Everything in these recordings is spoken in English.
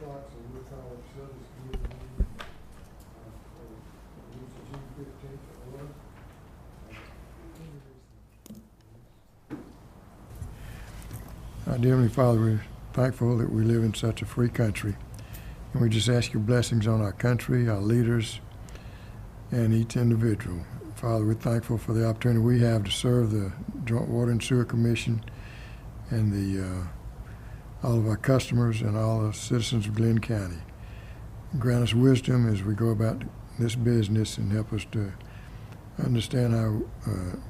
o'clock, so we'll call the facilities committee meeting for June 15th at 11. Dear Heavenly Father, we're thankful that we live in such a free country. And we just ask your blessings on our country, our leaders, and each individual. Father, we're thankful for the opportunity we have to serve the Joint Water and Sewer Commission and all of our customers and all the citizens of Glynn County. Grant us wisdom as we go about this business and help us to understand how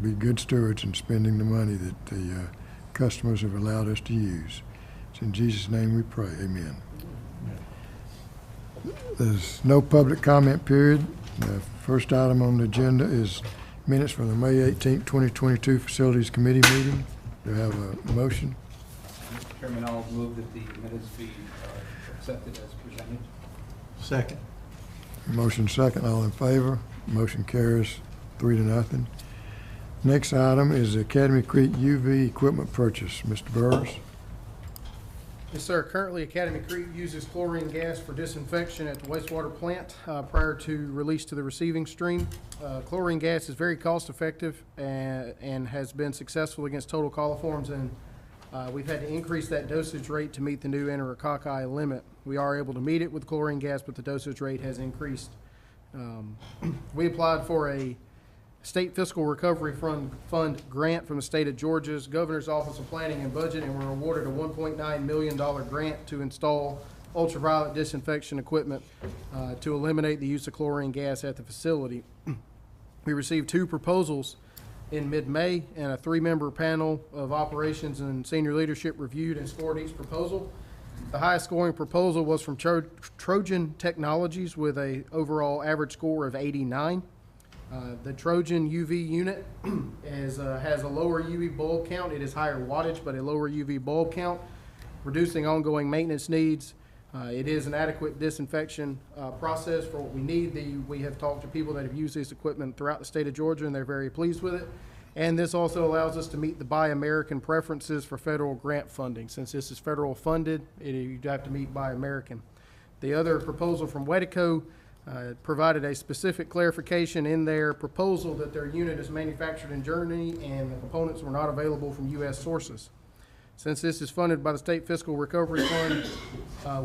be good stewards in spending the money that the customers have allowed us to use. It's in Jesus' name we pray. Amen. There's no public comment period. The first item on the agenda is minutes from the May 18th, 2022 Facilities Committee meeting. Do I have a motion? Mr. Chairman, I'll move that the minutes be accepted as presented. Second. Motion second. All in favor? Motion carries 3-0. Next item is the Academy Crete UV equipment purchase. Mr. Burrs. Yes, sir. Currently, Academy Crete uses chlorine gas for disinfection at the wastewater plant prior to release to the receiving stream. Chlorine gas is very cost-effective and has been successful against total coliforms, and we've had to increase that dosage rate to meet the new enterococci limit. We are able to meet it with chlorine gas, but the dosage rate has increased. We applied for a State Fiscal Recovery Fund grant from the state of Georgia's Governor's Office of Planning and Budget, and were awarded a $1.9 million grant to install ultraviolet disinfection equipment to eliminate the use of chlorine gas at the facility. We received 2 proposals in mid-May, and a 3-member panel of operations and senior leadership reviewed and scored each proposal. The highest scoring proposal was from Trojan Technologies with a overall average score of 89. The Trojan UV unit has a lower UV bulb count. It is higher wattage, but a lower UV bulb count, reducing ongoing maintenance needs. It is an adequate disinfection process for what we need. We have talked to people that have used this equipment throughout the state of Georgia, and they're very pleased with it. And this also allows us to meet the Buy American preferences for federal grant funding. Since this is federal funded, you have to meet Buy American. The other proposal from Glencoe provided a specific clarification in their proposal that their unit is manufactured in Germany and the components were not available from U.S. sources. Since this is funded by the State Fiscal Recovery Fund,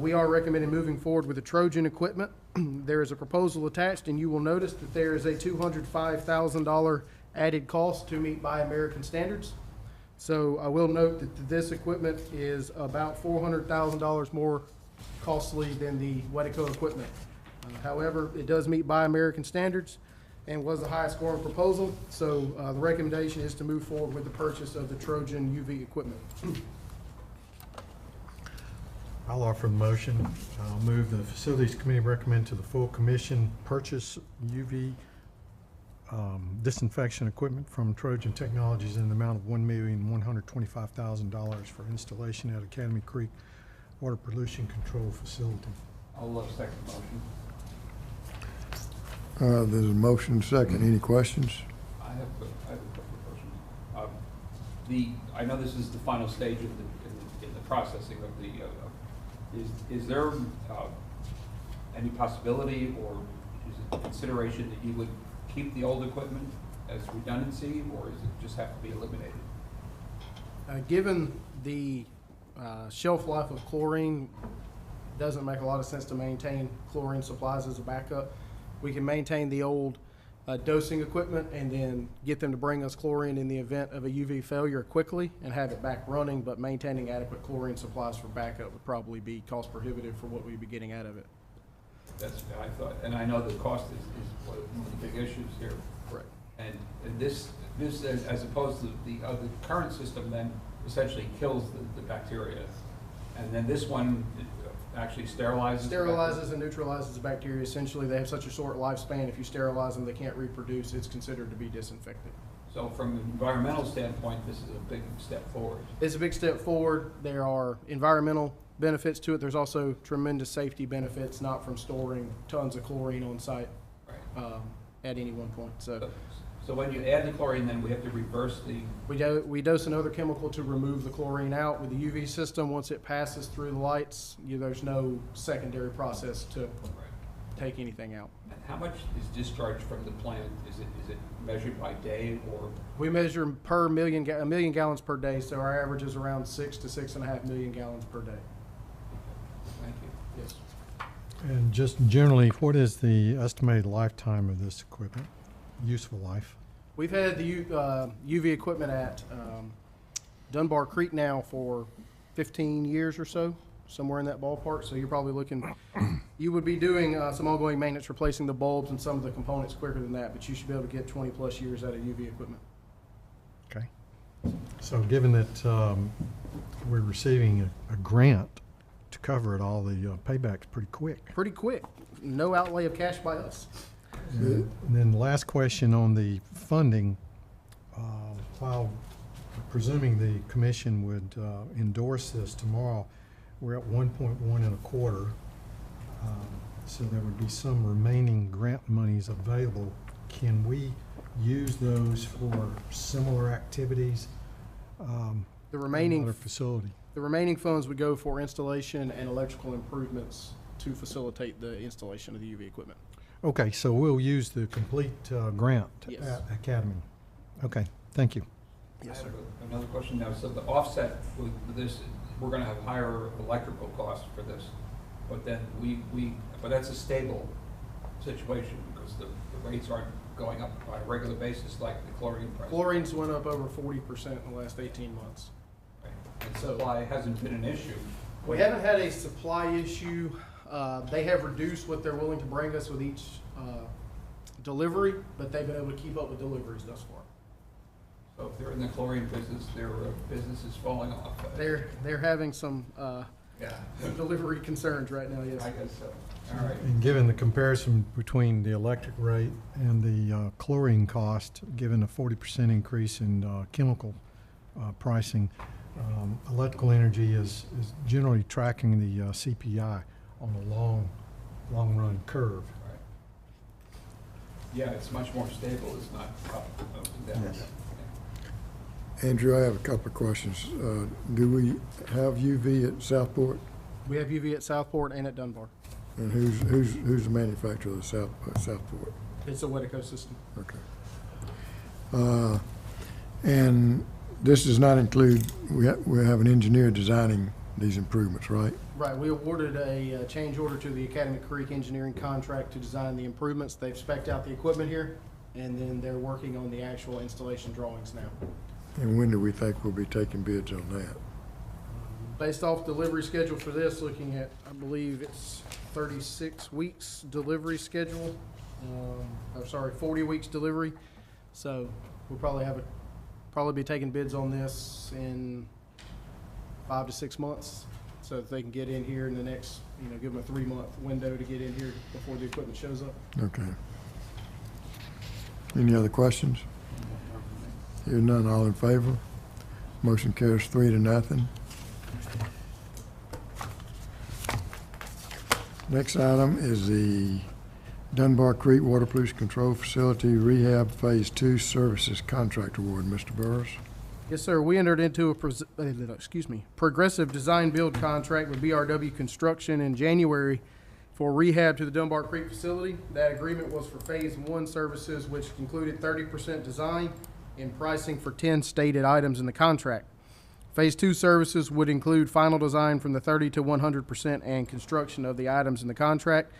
we are recommending moving forward with the Trojan equipment. There is a proposal attached, and you will notice that there is a $205,000 added cost to meet Buy American standards. So I will note that this equipment is about $400,000 more costly than the Glencoe equipment. However, it does meet Buy American standards and was the highest scoring proposal. So the recommendation is to move forward with the purchase of the Trojan UV equipment. I'll offer the motion. I'll move the Facilities Committee recommend to the full commission purchase UV disinfection equipment from Trojan Technologies in the amount of $1,125,000 for installation at Academy Creek Water Pollution Control Facility. I'll second the motion. There's a motion second. Any questions? I have a couple of questions. I know this is the final stage in the processing of the. Is there any possibility or is it consideration that you would keep the old equipment as redundancy, or does it just have to be eliminated? Given the shelf life of chlorine, it doesn't make a lot of sense to maintain chlorine supplies as a backup. We can maintain the old dosing equipment and then get them to bring us chlorine in the event of a UV failure quickly and have it back running, but maintaining adequate chlorine supplies for backup would probably be cost prohibitive for what we'd be getting out of it. That's what I thought, and I know the cost is one of the big issues here. Correct. And this as opposed to the current system then essentially kills the bacteria, and then this one actually sterilizes. Sterilizes and neutralizes the bacteria. Essentially, they have such a short lifespan. If you sterilize them, they can't reproduce. It's considered to be disinfected. So from an environmental standpoint, this is a big step forward. It's a big step forward. There are environmental benefits to it. There's also tremendous safety benefits, not from storing tons of chlorine on site Right. at any one point. So So when you add the chlorine, then we have to reverse the, We dose another chemical to remove the chlorine out with the UV system. Once it passes through the lights, there's no secondary process to take anything out. and how much is discharged from the plant? Is it measured by day or? We measure per million, a million gallons per day, so our average is around 6 to 6.5 million gallons per day. Thank you. Yes. And just generally, what is the estimated lifetime of this equipment? Useful life? We've had the UV equipment at Dunbar, Crete now for 15 years or so, somewhere in that ballpark. So you're probably looking, you would be doing some ongoing maintenance, replacing the bulbs and some of the components quicker than that, but you should be able to get 20 plus years out of UV equipment. Okay. So given that we're receiving a grant to cover it all, the payback's pretty quick. Pretty quick, no outlay of cash by us. And then the last question on the funding, while presuming the commission would endorse this tomorrow, we're at 1.125. So there would be some remaining grant monies available. Can we use those for similar activities? The remaining Another facility. The remaining funds would go for installation and electrical improvements to facilitate the installation of the UV equipment. Okay, so we'll use the complete grant Yes. at Academy. Okay, thank you. Yes, I sir. have another question now. So the offset with this, we're gonna have higher electrical costs for this, but then but that's a stable situation because the rates aren't going up on a regular basis like the chlorine price. Chlorines went up over 40% in the last 18 months. Right. And supply hasn't been an issue. We haven't had a supply issue. They have reduced what they're willing to bring us with each delivery, but they've been able to keep up with deliveries thus far. So if they're in the chlorine business, their business is falling off. They're having some Yeah, delivery concerns right now, yes. I guess so. All right. And given the comparison between the electric rate and the chlorine cost, given a 40% increase in chemical pricing, electrical energy is generally tracking the CPI on a long run curve. Right. Yeah, it's much more stable. It's not up and down. Yes. Andrew, I have a couple of questions. Do we have UV at Southport? We have UV at Southport and at Dunbar. And who's the manufacturer of the Southport? It's a Woodpecker system. Okay. And this does not include, we have an engineer designing these improvements, right? Right, we awarded a change order to the Academy Creek Engineering contract to design the improvements. They've spec'd out the equipment here, and then they're working on the actual installation drawings now. And when do we think we'll be taking bids on that? Based off delivery schedule for this, looking at, I believe it's 36 weeks delivery schedule. 40 weeks delivery. So we'll probably be taking bids on this in 5 to 6 months, so that they can get in here in the next, give them a 3-month window to get in here before the equipment shows up. Okay. Any other questions? Hearing none, all in favor? Motion carries 3-0. Next item is the Dunbar Creek Water Pollution Control Facility Rehab Phase 2 Services Contract Award. Mr. Burris? Yes, sir. We entered into a progressive design build contract with BRW Construction in January for rehab to the Dunbar Creek facility. That agreement was for Phase 1 services, which included 30% design and pricing for 10 stated items in the contract. Phase 2 services would include final design from the 30 to 100% and construction of the items in the contract.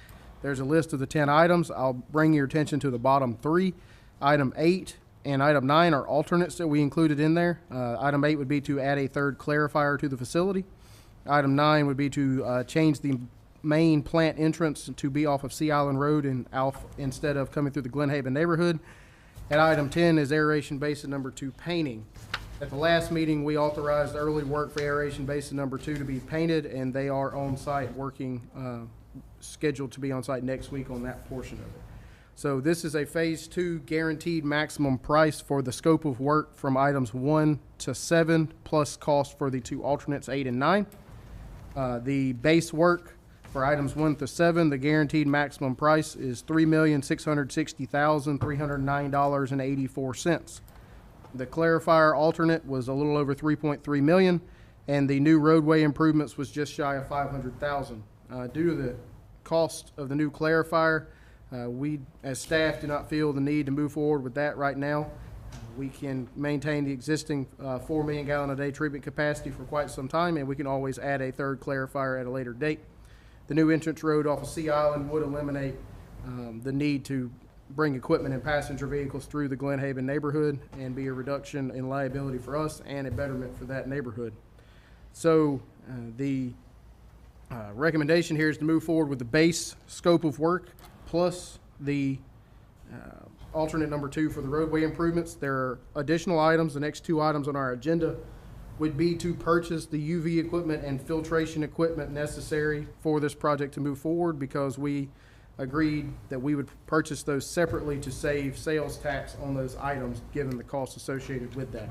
There's a list of the 10 items. I'll bring your attention to the bottom 3. Item 8 and item 9 are alternates that we included in there. Item 8 would be to add a third clarifier to the facility. Item 9 would be to change the main plant entrance to be off of Sea Island Road and instead of coming through the Glen Haven neighborhood. And item 10 is aeration basin number 2 painting. At the last meeting, we authorized early work for aeration basin number 2 to be painted, and they are on site working, scheduled to be on site next week on that portion of it. So this is a Phase 2 guaranteed maximum price for the scope of work from items 1 to 7, plus cost for the 2 alternates 8 and 9. The base work For items 1 through 7, the guaranteed maximum price is $3,660,309.84. The clarifier alternate was a little over $3.3 million, and the new roadway improvements was just shy of $500,000. Due to the cost of the new clarifier, we, as staff, do not feel the need to move forward with that right now. We can maintain the existing 4 million gallon a day treatment capacity for quite some time, and we can always add a third clarifier at a later date. The new entrance road off of Sea Island would eliminate the need to bring equipment and passenger vehicles through the Glen Haven neighborhood and be a reduction in liability for us and a betterment for that neighborhood. So the recommendation here is to move forward with the base scope of work plus the alternate number 2 for the roadway improvements. There are additional items. The next 2 items on our agenda would be to purchase the UV equipment and filtration equipment necessary for this project to move forward, because we agreed that we would purchase those separately to save sales tax on those items, given the costs associated with that.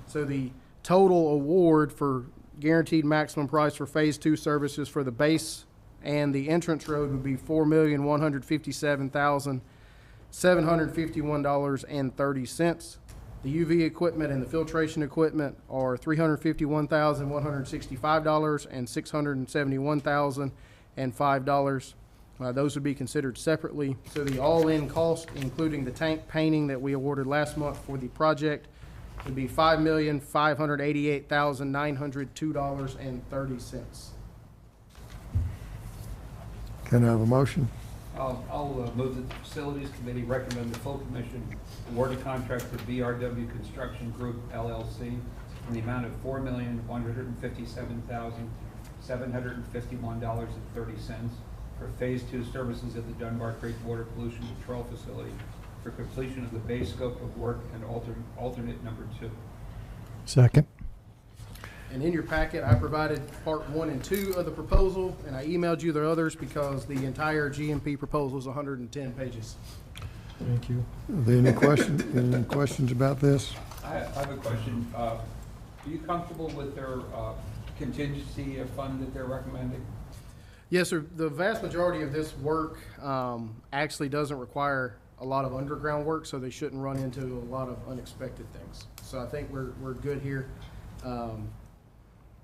So the total award for guaranteed maximum price for Phase 2 services for the base and the entrance road would be $4,157,751.30. The UV equipment and the filtration equipment are $351,165 and $671,005. Those would be considered separately. So the all-in cost, including the tank painting that we awarded last month for the project, would be $5,588,902.30. Can I have a motion? I'll move that the Facilities Committee recommend the full commission award a contract to BRW Construction Group LLC in the amount of $4,157,751.30 for Phase 2 services at the Dunbar Creek Water Pollution Control Facility for completion of the base scope of work and alternate number 2. Second. And in your packet, I provided part 1 and 2 of the proposal, and I emailed you the others because the entire GMP proposal is 110 pages. Thank you. Are there any questions about this? I have a question. Are you comfortable with their contingency fund that they're recommending? Yes, sir. The vast majority of this work actually doesn't require a lot of underground work, so they shouldn't run into a lot of unexpected things. So I think we're good here.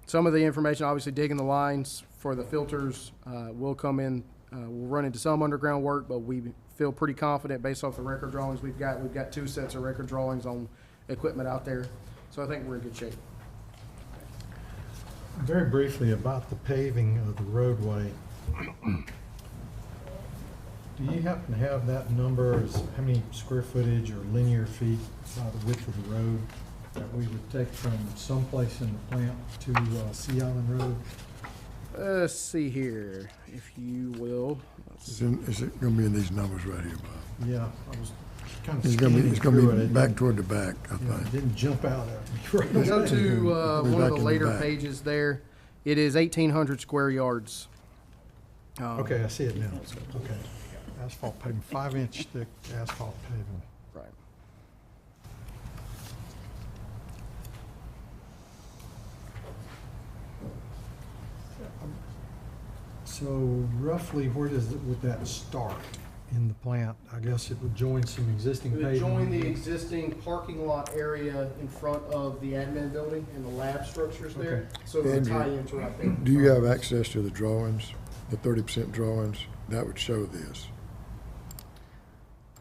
Some of the information, obviously digging the lines for the filters, will come in. We'll run into some underground work, but we feel pretty confident based off the record drawings we've got. We've got 2 sets of record drawings on equipment out there, so I think we're in good shape. Very briefly about the paving of the roadway. Do you happen to have that number, as how many square footage or linear feet by the width of the road that we would take from someplace in the plant to Sea Island Road? Let's see here, if you will. Is it gonna be in these numbers right here, Bob? Yeah, I was kind of It's scanning gonna through be it. back toward the back, I Yeah, it think. didn't jump out at me. Go to We'll be one back of the in the later back. pages there. It is 1,800 square yards. Okay, I see it now. Okay. Asphalt paving, 5-inch thick asphalt paving. Right. So roughly, where would that start in the plant? I guess it would join some existing It would paving. join the existing parking lot area in front of the admin building and the lab structures there. Okay. So it would Andrew, tie into right there. Do you have access to the drawings, the 30% drawings? That would show this.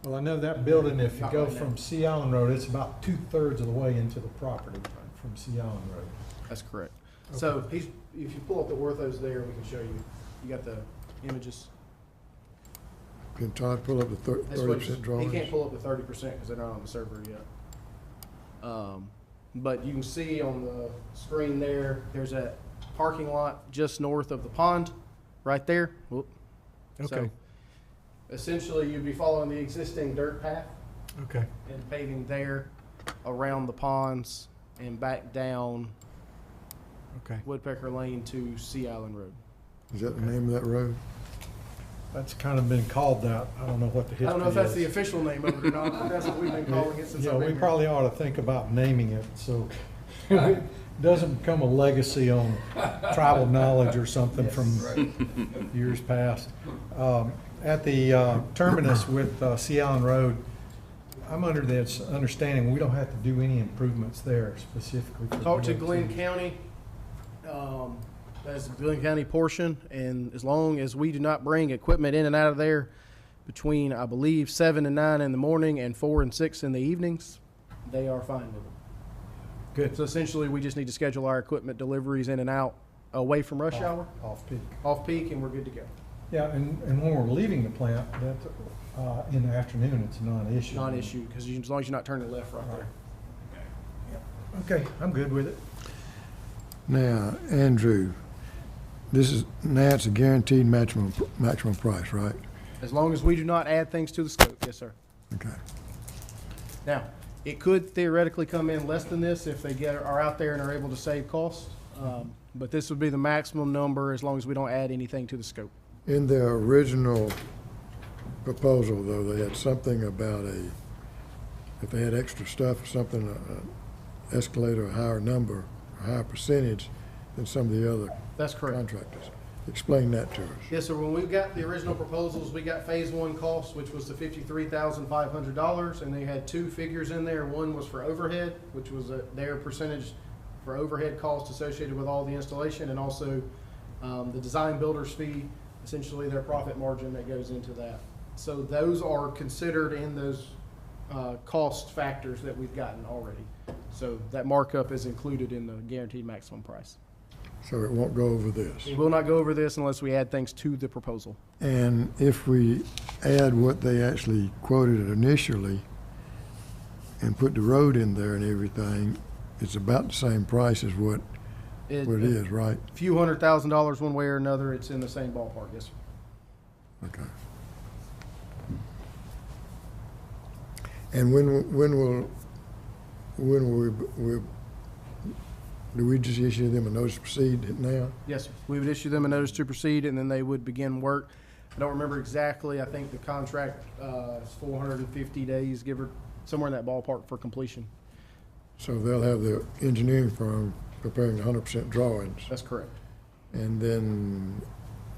Well, I know that building, if you Not go right now. from Sea Island Road, it's about 2/3 of the way into the property from Sea Island Road. That's correct. So if you pull up the orthos there, we can show you. You got the images. Can Todd pull up the That's what 30% he drawings? can't pull up the 30% because they're not on the server yet. But you can see on the screen there, there's a parking lot just north of the pond, right there. Whoop. So, Okay. essentially, you'd be following the existing dirt path Okay. and paving there around the ponds and back down Okay. Woodpecker Lane to Sea Island Road. Is that the name of that road? That's kind of been called that. I don't know what the history I is. don't know if that's the official name of it or not, but that's what we've been calling it since Yeah, I've we been here. probably ought to think about naming it, so doesn't become a legacy on tribal knowledge or something from years past. At the terminus with Sea Island Road, I'm under the understanding we don't have to do any improvements there specifically. For Talk to DOT. Glenn County, that's the Glenn County portion, and as long as we do not bring equipment in and out of there between, I believe, 7 and 9 in the morning and 4 and 6 in the evenings, they are fine with it. Good. So essentially, we just need to schedule our equipment deliveries in and out away from rush hour, Off peak. off peak, and we're good to go. Yeah, and when we're leaving the plant, that, in the afternoon, it's a non-issue. Non-issue, because as long as you're not turning left right there. Okay, I'm good with it. Now, Andrew, now it's a guaranteed maximum price, right? As long as we do not add things to the scope, yes, sir. Okay. Now, it could theoretically come in less than this if they are out there and are able to save costs, but this would be the maximum number as long as we don't add anything to the scope. In their original proposal, though, they had something about if they had extra stuff or something, an escalator, a higher number, a higher percentage than some of the other That's correct. contractors. Explain that to us. Yes, sir. When we got the original proposals, we got phase one cost, which was the $53,500, and they had two figures in there. One was for overhead, which was their percentage for overhead cost associated with all the installation, and also the design builder's fee, essentially their profit margin that goes into that. So those are considered in those cost factors that we've gotten already. So that markup is included in the guaranteed maximum price. So it won't go over this. We will not go over this unless we add things to the proposal. And if we add what they actually quoted initially and put the road in there and everything, it's about the same price as what it is, right? A few $100,000 one way or another, it's in the same ballpark, yes, sir. Okay. And when will we do we just issue them a notice to proceed now? Yes, sir. We would issue them a notice to proceed, and then they would begin work. I don't remember exactly. I think the contract is 450 days, give or somewhere in that ballpark for completion. So they'll have the engineering firm preparing 100% drawings, That's correct. and then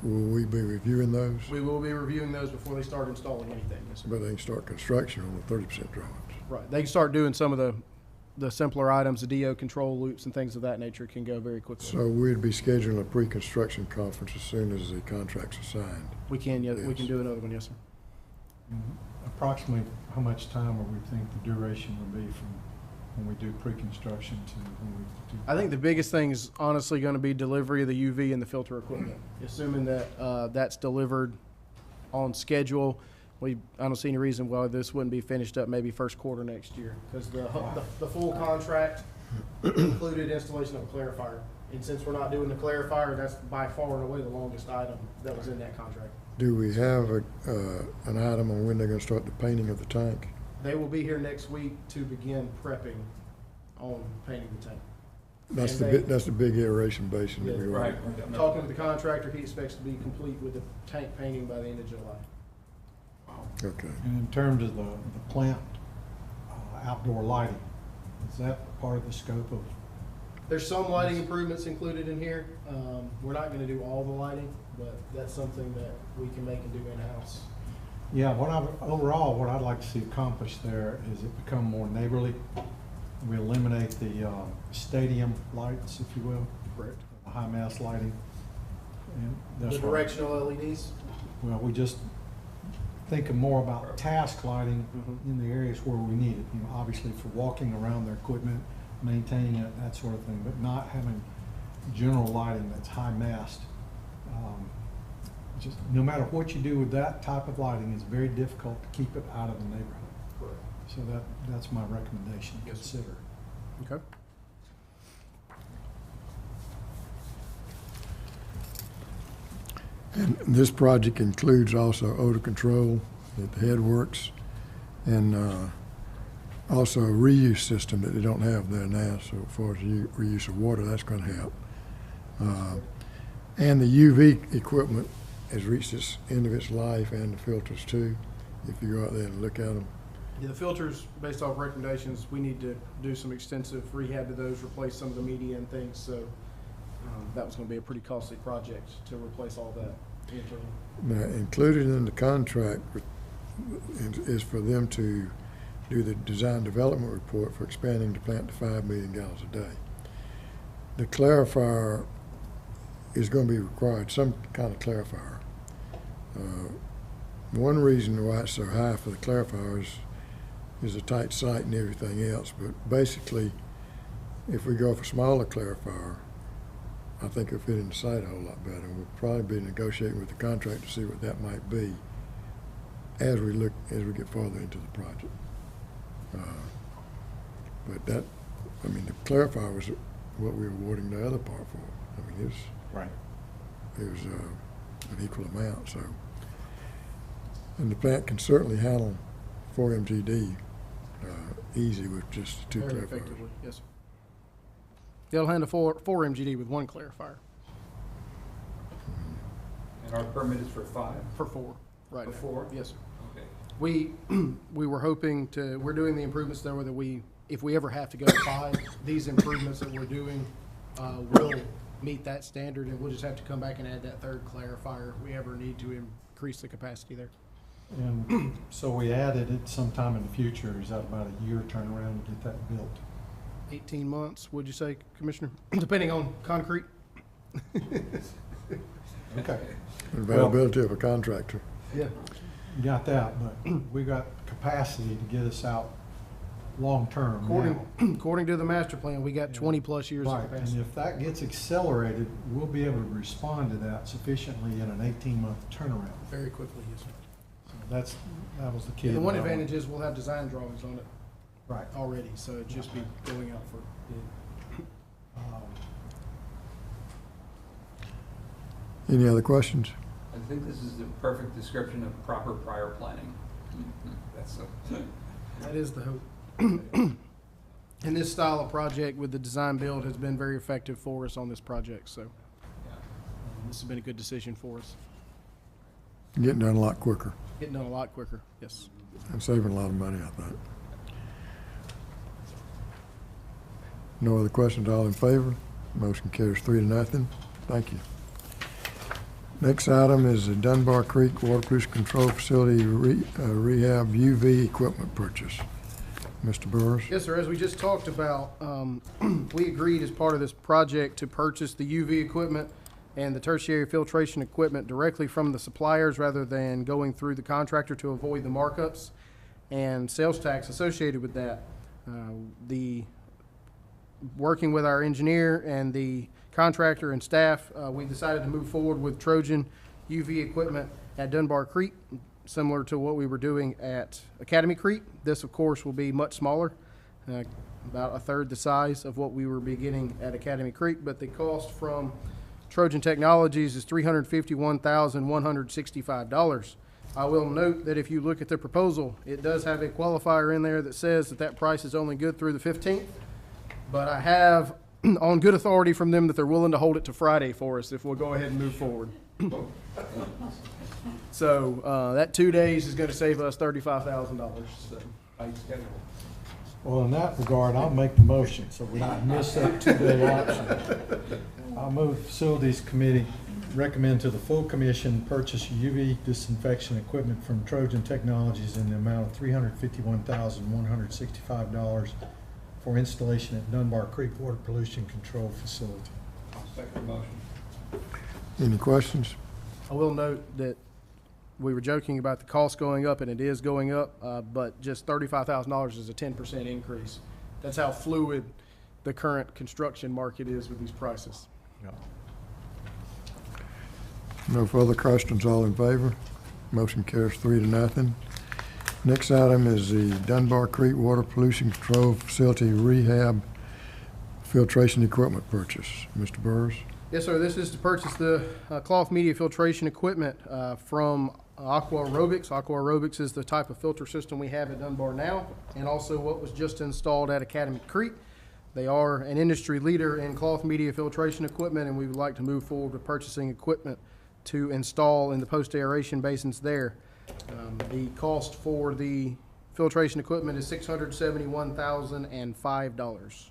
will we be reviewing those? We will be reviewing those before they start installing anything, yes, sir. But they can start construction on the 30% drawings. Right. They can start doing some of the simpler items, the DO control loops and things of that nature can go very quickly. So we'd be scheduling a pre-construction conference as soon as the contracts are signed. We can, yeah, we Yes. can do another one, yes, sir. Approximately how much time would we think the duration would be from when we do pre-construction to when we do? I think the biggest thing is honestly going to be delivery of the UV and the filter equipment. Assuming that that's delivered on schedule, I don't see any reason why this wouldn't be finished up maybe first quarter next year, because the full contract included installation of a clarifier. And since we're not doing the clarifier, that's by far and away the longest item that was in that contract. Do we have an item on when they're going to start the painting of the tank? They will be here next week to begin prepping on painting the tank. That's And the big aeration basin that we Yeah, want. Talking with the contractor, he expects to be complete with the tank painting by the end of July. Okay. And in terms of the plant outdoor lighting, is that part of the scope of? There's some lighting improvements included in here. We're not gonna do all the lighting, but that's something that we can make and do in-house. Yeah, overall, what I'd like to see accomplished there is it become more neighborly. We eliminate the stadium lights, if you will. Correct. The high mass lighting. And The that's directional LEDs. Well, we just thinking more about task lighting Mhm. in the areas where we need it. You know, obviously for walking around their equipment, maintaining it, that sort of thing, but not having general lighting that's high mast. Just no matter what you do with that type of lighting, it's very difficult to keep it out of the neighborhood. Correct. So that's my recommendation, Yes, sir. consider. Okay. And this project includes also odor control at the headworks and also a reuse system that they don't have there now. So as far as reuse of water, that's going to help. And the UV equipment has reached its end of its life, and the filters too. If you go out there and look at them, Yeah, the filters, based off recommendations, we need to do some extensive rehab to those, replace some of the media and things, so that was gonna be a pretty costly project to replace all that internally. Now, included in the contract is for them to do the design development report for expanding the plant to 5 million gallons a day. The clarifier is going to be required, some kind of clarifier. One reason why it's so high for the clarifiers is a tight site and everything else, but basically, if we go for smaller clarifier, I think it'll fit in the site a whole lot better. We'll probably be negotiating with the contractor to see what that might be as we get farther into the project. But that, I mean, the clarifier was what we were awarding the other part for. I mean, Right. it was an equal amount, so. And the plant can certainly handle 4 MGD easy with just 2 Very clarifiers. effectively, yes, sir. They'll handle 4 MGD with 1 clarifier And our permit is for 5? for 4, right For now. 4? Yes, sir. Okay. We were hoping to, we're doing the improvements there whether if we ever have to go to 5, these improvements that we're doing will meet that standard, and we'll just have to come back and add that 3rd clarifier if we ever need to increase the capacity there. And so we added it sometime in the future. Is that about a year turnaround to get that built? 18 months, would you say, Commissioner? Depending on concrete. Okay. Availability of a contractor. Yeah. Got that, but we got capacity to get us out long-term now. According to the master plan, we got 20-plus years of Right, and capacity. if that gets accelerated, we'll be able to respond to that sufficiently in an 18-month turnaround. Very quickly, yes, sir. So that was the key. And the one that I advantage is we'll have design drawings on it Right. already, so it'd just be going out for bid. Any other questions? I think this is the perfect description of proper prior planning. That's That is the hope. And this style of project with the design build has been very effective for us on this project, so yeah. this has been a good decision for us. Getting done a lot quicker Getting done a lot quicker, yes. and saving a lot of money, I thought. No other questions, all in favor? Motion carries 3-0. Thank you. Next item is the Dunbar Creek Water Pollution Control Facility Rehab UV equipment purchase. Mr. Burris? Yes, sir, as we just talked about, we agreed as part of this project to purchase the UV equipment and the tertiary filtration equipment directly from the suppliers rather than going through the contractor to avoid the markups and sales tax associated with that. Working with our engineer and the contractor and staff, we decided to move forward with Trojan UV equipment at Dunbar Creek, similar to what we were doing at Academy Creek. This, of course, will be much smaller, about a third the size of what we were beginning at Academy Creek, but the cost from Trojan Technologies is $351,165. I will note that if you look at the proposal, it does have a qualifier in there that says that price is only good through the 15th, but I have on good authority from them that they're willing to hold it to Friday for us if we'll go ahead and move forward. So that 2 days is going to save us $35,000. So. Tight schedule. Well, in that regard, I'll make the motion, so we don't miss that 2-day option. I'll move Facilities Committee recommend to the full commission purchase UV disinfection equipment from Trojan Technologies in the amount of $351,165 for installation at Dunbar Creek Water Pollution Control Facility. Second motion. Any questions? I will note that we were joking about the cost going up, and it is going up, but just $35,000 is a 10% increase. That's how fluid the current construction market is with these prices. Yeah. No further questions, all in favor? Motion carries 3-0. Next item is the Dunbar Creek Water Pollution Control Facility Rehab Filtration Equipment purchase. Mr. Burris? Yes, sir. This is to purchase the cloth media filtration equipment from Aqua Aerobics. Aqua Aerobics is the type of filter system we have at Dunbar now, and also what was just installed at Academy Creek. They are an industry leader in cloth media filtration equipment, and we would like to move forward with purchasing equipment to install in the post-aeration basins there. The cost for the filtration equipment is $671,005.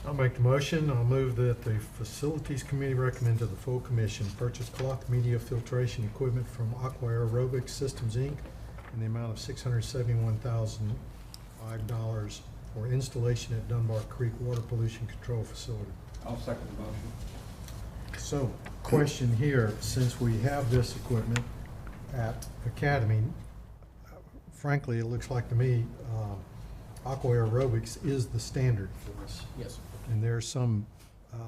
I'll make the motion. I'll move that the Facilities Committee recommend to the full commission purchase cloth media filtration equipment from Aqua Aerobic Systems, Inc. in the amount of $671,005 for installation at Dunbar Creek Water Pollution Control Facility. I'll second the motion. So, question here, since we have this equipment at Academy, frankly, it looks like to me, Aqua Aerobics is the standard for us. Yes. And there's some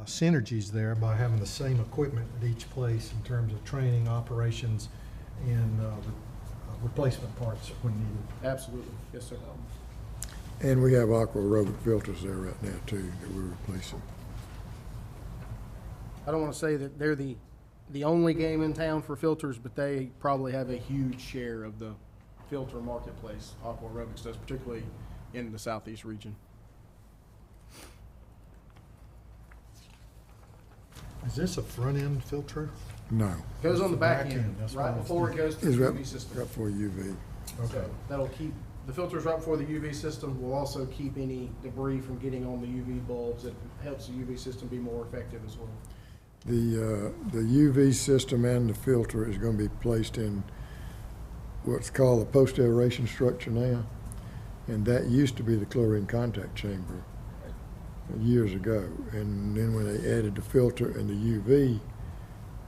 synergies there by having the same equipment at each place in terms of training, operations, and replacement parts when needed. Absolutely. Yes, sir. And we have aqua aerobic filters there right now too that we're replacing. I don't want to say that they're the only game in town for filters, but they probably have a huge share of the filter marketplace. Aqua Aerobics does, particularly in the southeast region. Is this a front-end filter? No, Goes on the back Back end, end, that's what right I was before it goes to it's the right, UV system. right for UV. So that'll keep, the filters right before the UV system will also keep any debris from getting on the UV bulbs. It helps the UV system be more effective as well. The UV system and the filter is going to be placed in what's called a post-aeration structure now, and that used to be the chlorine contact chamber years ago. And then when they added the filter and the UV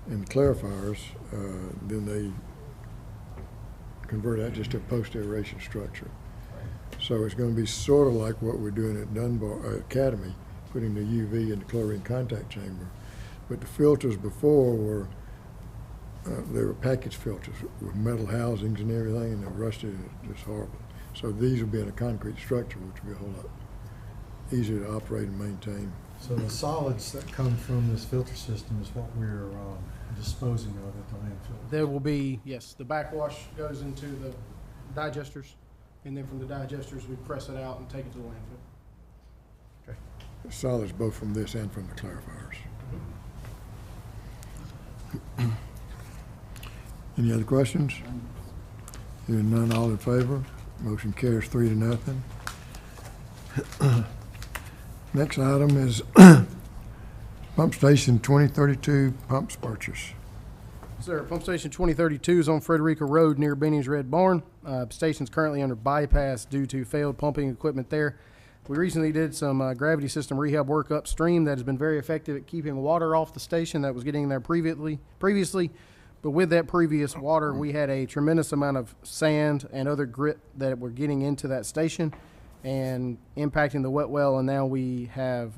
and the clarifiers, then they converted that just to a post-aeration structure. So it's going to be sort of like what we're doing at Dunbar Academy, putting the UV in the chlorine contact chamber. But the filters before were, they were package filters with metal housings and everything, and they're rusted and it's just horrible. So these will be in a concrete structure, which will be a whole lot easier to operate and maintain. So the solids that come from this filter system is what we're disposing of at the landfill? There will be, yes, the backwash goes into the digesters, and then from the digesters, we press it out and take it to the landfill. Okay. Solids both from this and from the clarifiers. Any other questions? Hearing none, all in favor? Motion carries 3-0. Next item is Pump Station 2032 pumps purchase. Sir, Pump Station 2032 is on Frederica Road near Benny's Red Barn. Station's currently under bypass due to failed pumping equipment there. We recently did some gravity system rehab work upstream that has been very effective at keeping water off the station that was getting there previously. But with that previous water, we had a tremendous amount of sand and other grit that were getting into that station and impacting the wet well. And now we have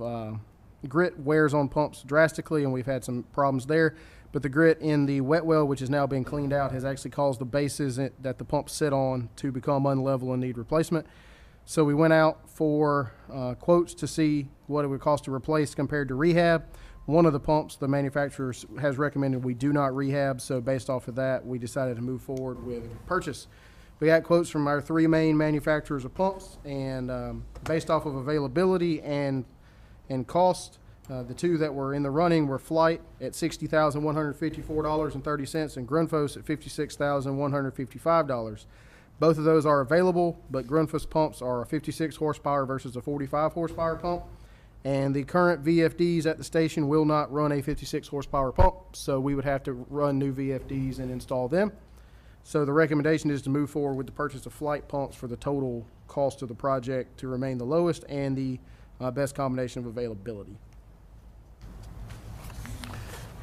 grit wears on pumps drastically, and we've had some problems there. But the grit in the wet well, which is now being cleaned out, has actually caused the bases that the pumps sit on to become unlevel and need replacement. So we went out for quotes to see what it would cost to replace compared to rehab. One of the pumps, the manufacturer has recommended we do not rehab, so based off of that, we decided to move forward with purchase. We got quotes from our three main manufacturers of pumps, and based off of availability and cost, the two that were in the running were Flight at $60,154.30 and Grundfos at $56,155. Both of those are available, but Grundfos pumps are a 56 horsepower versus a 45 horsepower pump. And the current VFDs at the station will not run a 56 horsepower pump, so we would have to run new VFDs and install them. So the recommendation is to move forward with the purchase of Flight pumps for the total cost of the project to remain the lowest and the best combination of availability.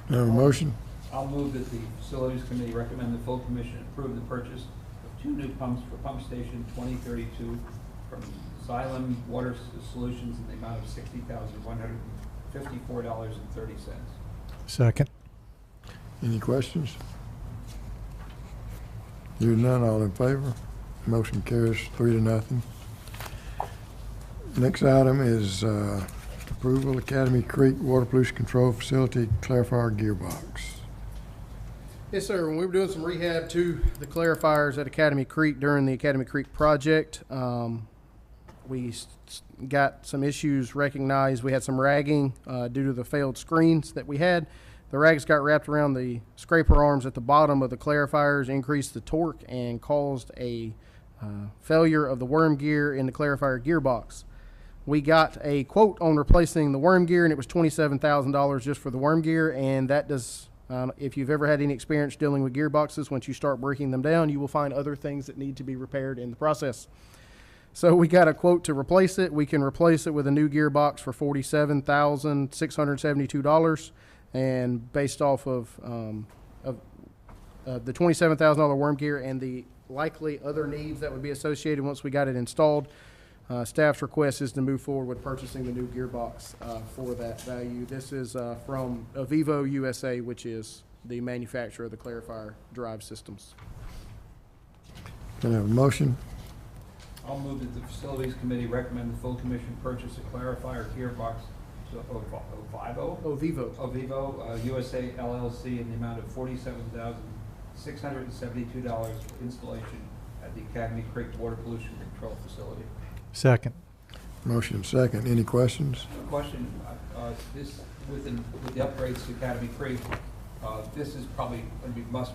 Have a motion? I'll move that the Facilities Committee recommend the full commission approve the purchase of 2 new pumps for Pump Station 2032 from Xylem Water Solutions in the amount of $60,154.30. Second. Any questions? Hearing none, all in favor? Motion carries 3-0. Next item is approval Academy Creek Water Pollution Control Facility clarifier gearbox. Yes, sir. When we were doing some rehab to the clarifiers at Academy Creek during the Academy Creek project, we got some issues recognized. We had some ragging due to the failed screens that we had. The rags got wrapped around the scraper arms at the bottom of the clarifiers, increased the torque, and caused a failure of the worm gear in the clarifier gearbox. We got a quote on replacing the worm gear, and it was $27,000 just for the worm gear, and that does, if you've ever had any experience dealing with gearboxes, once you start breaking them down, you will find other things that need to be repaired in the process. So we got a quote to replace it. We can replace it with a new gearbox for $47,672, and based off of the $27,000 worm gear and the likely other needs that would be associated once we got it installed, staff's request is to move forward with purchasing the new gearbox for that value. This is from Avivo USA, which is the manufacturer of the clarifier drive systems. Can I have a motion? I'll move that the Facilities Committee recommend the full commission purchase a clarifier gearbox to Ovivo USA LLC in the amount of $47,672 for installation at the Academy Creek Water Pollution Control Facility. Second. Motion second. Any questions? Question, this, with the upgrades to Academy Creek, this is probably going to be much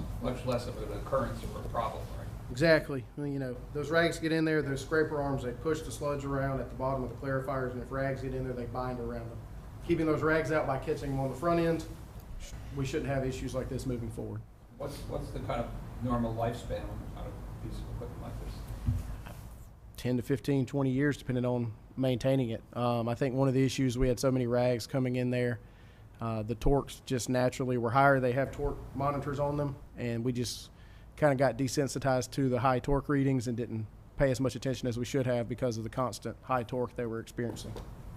less of an occurrence or a problem, right? Exactly. Well, you know, those rags get in there, those scraper arms, they push the sludge around at the bottom of the clarifiers, and if rags get in there, they bind around them. Keeping those rags out by catching them on the front end, we shouldn't have issues like this moving forward. What's the kind of normal lifespan on a piece of equipment like this? 10 to 15, 20 years, depending on maintaining it. I think one of the issues, we had so many rags coming in there, the torques just naturally were higher. They have torque monitors on them, and we just kind of got desensitized to the high torque readings and didn't pay as much attention as we should have because of the constant high torque they were experiencing.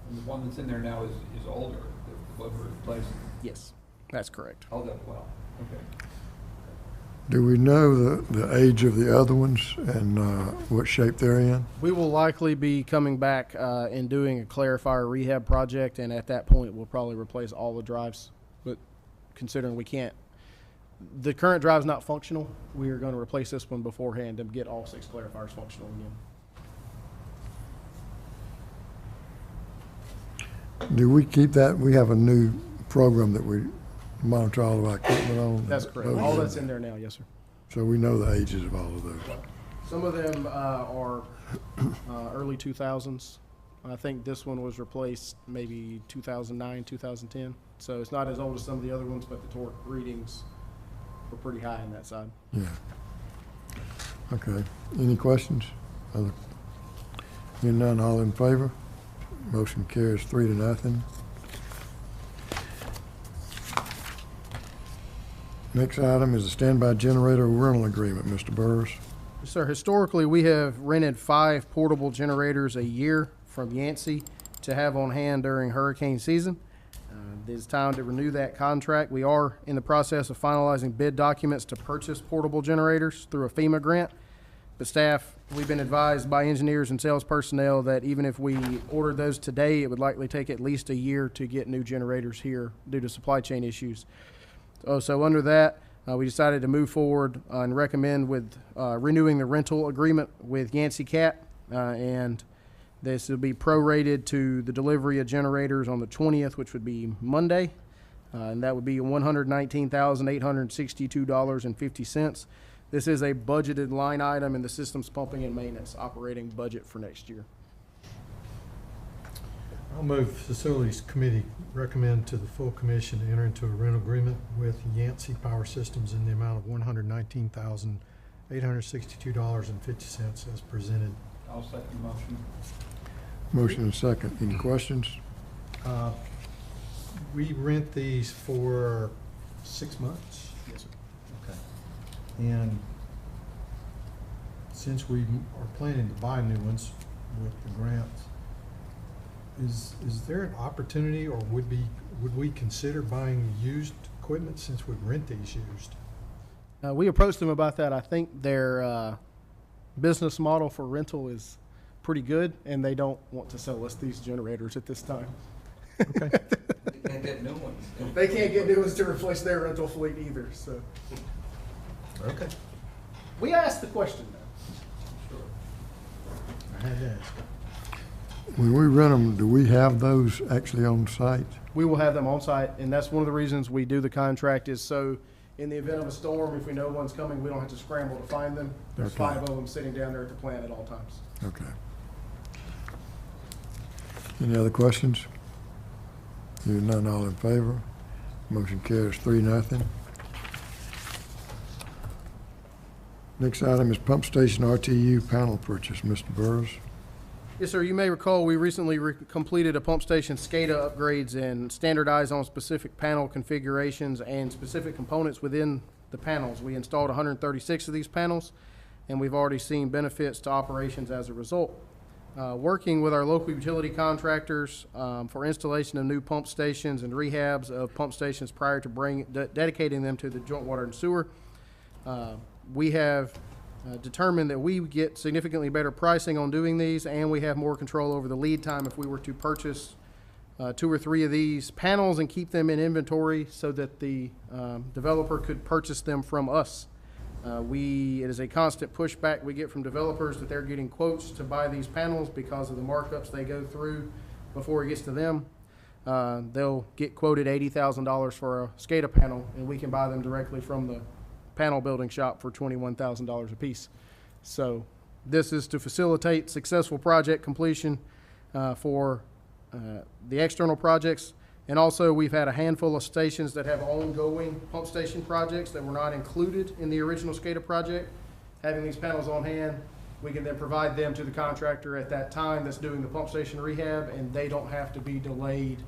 And the one that's in there now is older, the one we're replacing. Yes, that's correct. Held up well. Okay. Do we know the age of the other ones and what shape they're in? We will likely be coming back and doing a clarifier rehab project, and at that point, we'll probably replace all the drives. But considering we can't, the current drive's not functional, we are going to replace this one beforehand and get all 6 clarifiers functional again. Do we keep that? We have a new program that we monitor all of our equipment on. That's correct. All that's in there now, yes, sir. So we know the ages of all of those. Some of them are early 2000s. I think this one was replaced maybe 2009, 2010. So it's not as old as some of the other ones, but the torque readings were pretty high on that side. Yeah. Okay. Any questions? Hearing none, all in favor? Motion carries 3-0. Next item is a standby generator rental agreement, Mr. Burris. Sir, historically, we have rented 5 portable generators a year from Yancey to have on hand during hurricane season. It's time to renew that contract. We are in the process of finalizing bid documents to purchase portable generators through a FEMA grant. But staff, we've been advised by engineers and sales personnel that even if we ordered those today, it would likely take at least a year to get new generators here due to supply chain issues. So under that, we decided to move forward and recommend with renewing the rental agreement with Yancey Cat, and this will be prorated to the delivery of generators on the 20th, which would be Monday, and that would be $119,862.50. This is a budgeted line item in the system's pumping and maintenance operating budget for next year. I'll move Facilities Committee recommend to the full commission to enter into a rental agreement with Yancey Power Systems in the amount of $119,862.50 as presented. I'll second the motion. Motion and second. Any questions? We rent these for 6 months? Yes, sir. Okay. And since we are planning to buy new ones with the grants, is there an opportunity, or would we consider buying used equipment since we rent these used? We approached them about that. I think their business model for rental is pretty good, and they don't want to sell us these generators at this time. Okay. They can't get new ones. They can't get new ones to replace their rental fleet either, so. Okay. We asked the question, though. Sure. I had to ask. When we rent them, do we have those actually on site? We will have them on site, and that's one of the reasons we do the contract, is so in the event of a storm, if we know one's coming, we don't have to scramble to find them. There's Okay. 5 of them sitting down there at the plant at all times. Okay. Any other questions? Hearing none, all in favor? Motion carries 3-0. Next item is pump station RTU panel purchase. Mr. Burrows. Yes, sir. You may recall we recently completed a pump station SCADA upgrades and standardized on specific panel configurations and specific components within the panels. We installed 136 of these panels, and we've already seen benefits to operations as a result. Working with our local utility contractors for installation of new pump stations and rehabs of pump stations prior to dedicating them to the joint water and sewer, we have determined that we get significantly better pricing on doing these, and we have more control over the lead time if we were to purchase 2 or 3 of these panels and keep them in inventory so that the developer could purchase them from us. It is a constant pushback we get from developers that they're getting quotes to buy these panels because of the markups they go through before it gets to them. They'll get quoted $80,000 for a SCADA panel, and we can buy them directly from the panel building shop for $21,000 a piece. So this is to facilitate successful project completion for the external projects. And also, we've had a handful of stations that have ongoing pump station projects that were not included in the original SCADA project. Having these panels on hand, we can then provide them to the contractor at that time that's doing the pump station rehab, and they don't have to be delayed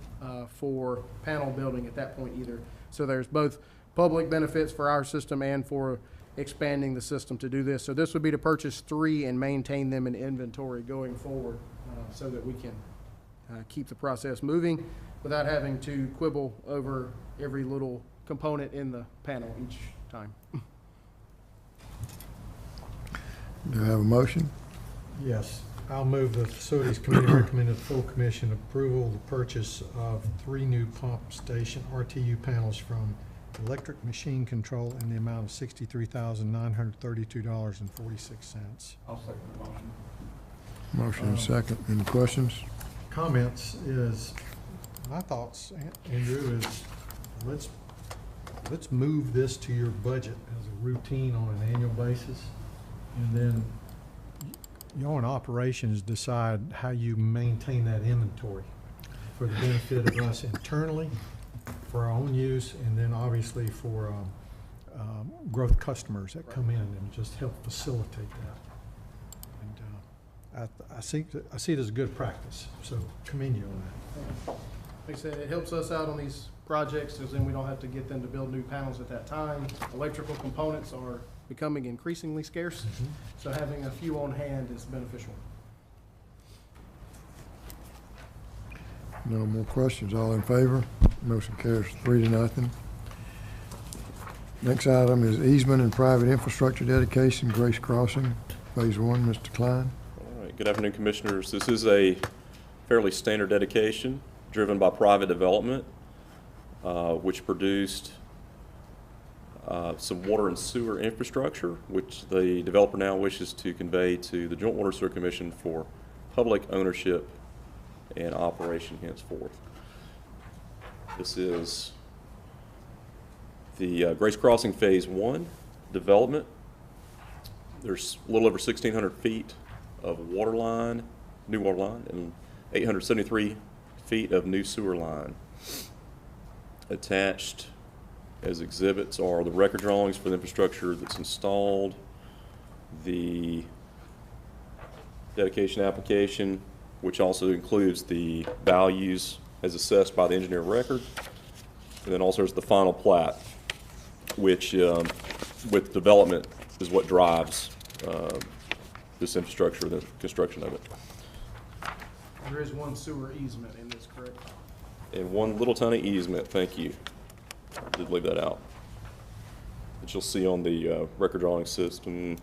for panel building at that point either. So there's both public benefits for our system and for expanding the system to do this. So this would be to purchase 3 and maintain them in inventory going forward so that we can keep the process moving without having to quibble over every little component in the panel each time. Do I have a motion? Yes, I'll move the Facilities Committee recommended full commission approval the purchase of 3 new pump station RTU panels from Electric Machine Control in the amount of $63,932.46. I'll second the motion. Motion and second. Any questions? Comments is, my thoughts, Andrew, is let's move this to your budget as a routine on an annual basis, and then y'all in operations decide how you maintain that inventory for the benefit of us internally, for our own use, and then obviously for growth customers that come in and just help facilitate that. And I see it as a good practice, so commend you on that. Like I said, it helps us out on these projects, because then we don't have to get them to build new panels at that time. Electrical components are becoming increasingly scarce, so having a few on hand is beneficial. No more questions. All in favor? Motion carries 3-0. Next item is easement and private infrastructure dedication, Grace Crossing, Phase 1. Mr. Klein. All right, good afternoon, Commissioners. This is a fairly standard dedication driven by private development, which produced some water and sewer infrastructure, which the developer now wishes to convey to the Joint Water Sewer Commission for public ownership and operation henceforth. This is the Grace Crossing Phase 1 development. There's a little over 1,600 feet of water line, new water line, and 873 feet of new sewer line. Attached as exhibits are the record drawings for the infrastructure that's installed, the dedication application, which also includes the values as assessed by the engineer of record, and then also there's the final plat, which with development is what drives this infrastructure, the construction of it. There is one sewer easement in this, correct? And one little tiny easement, thank you. I did leave that out. That you'll see on the record drawing system,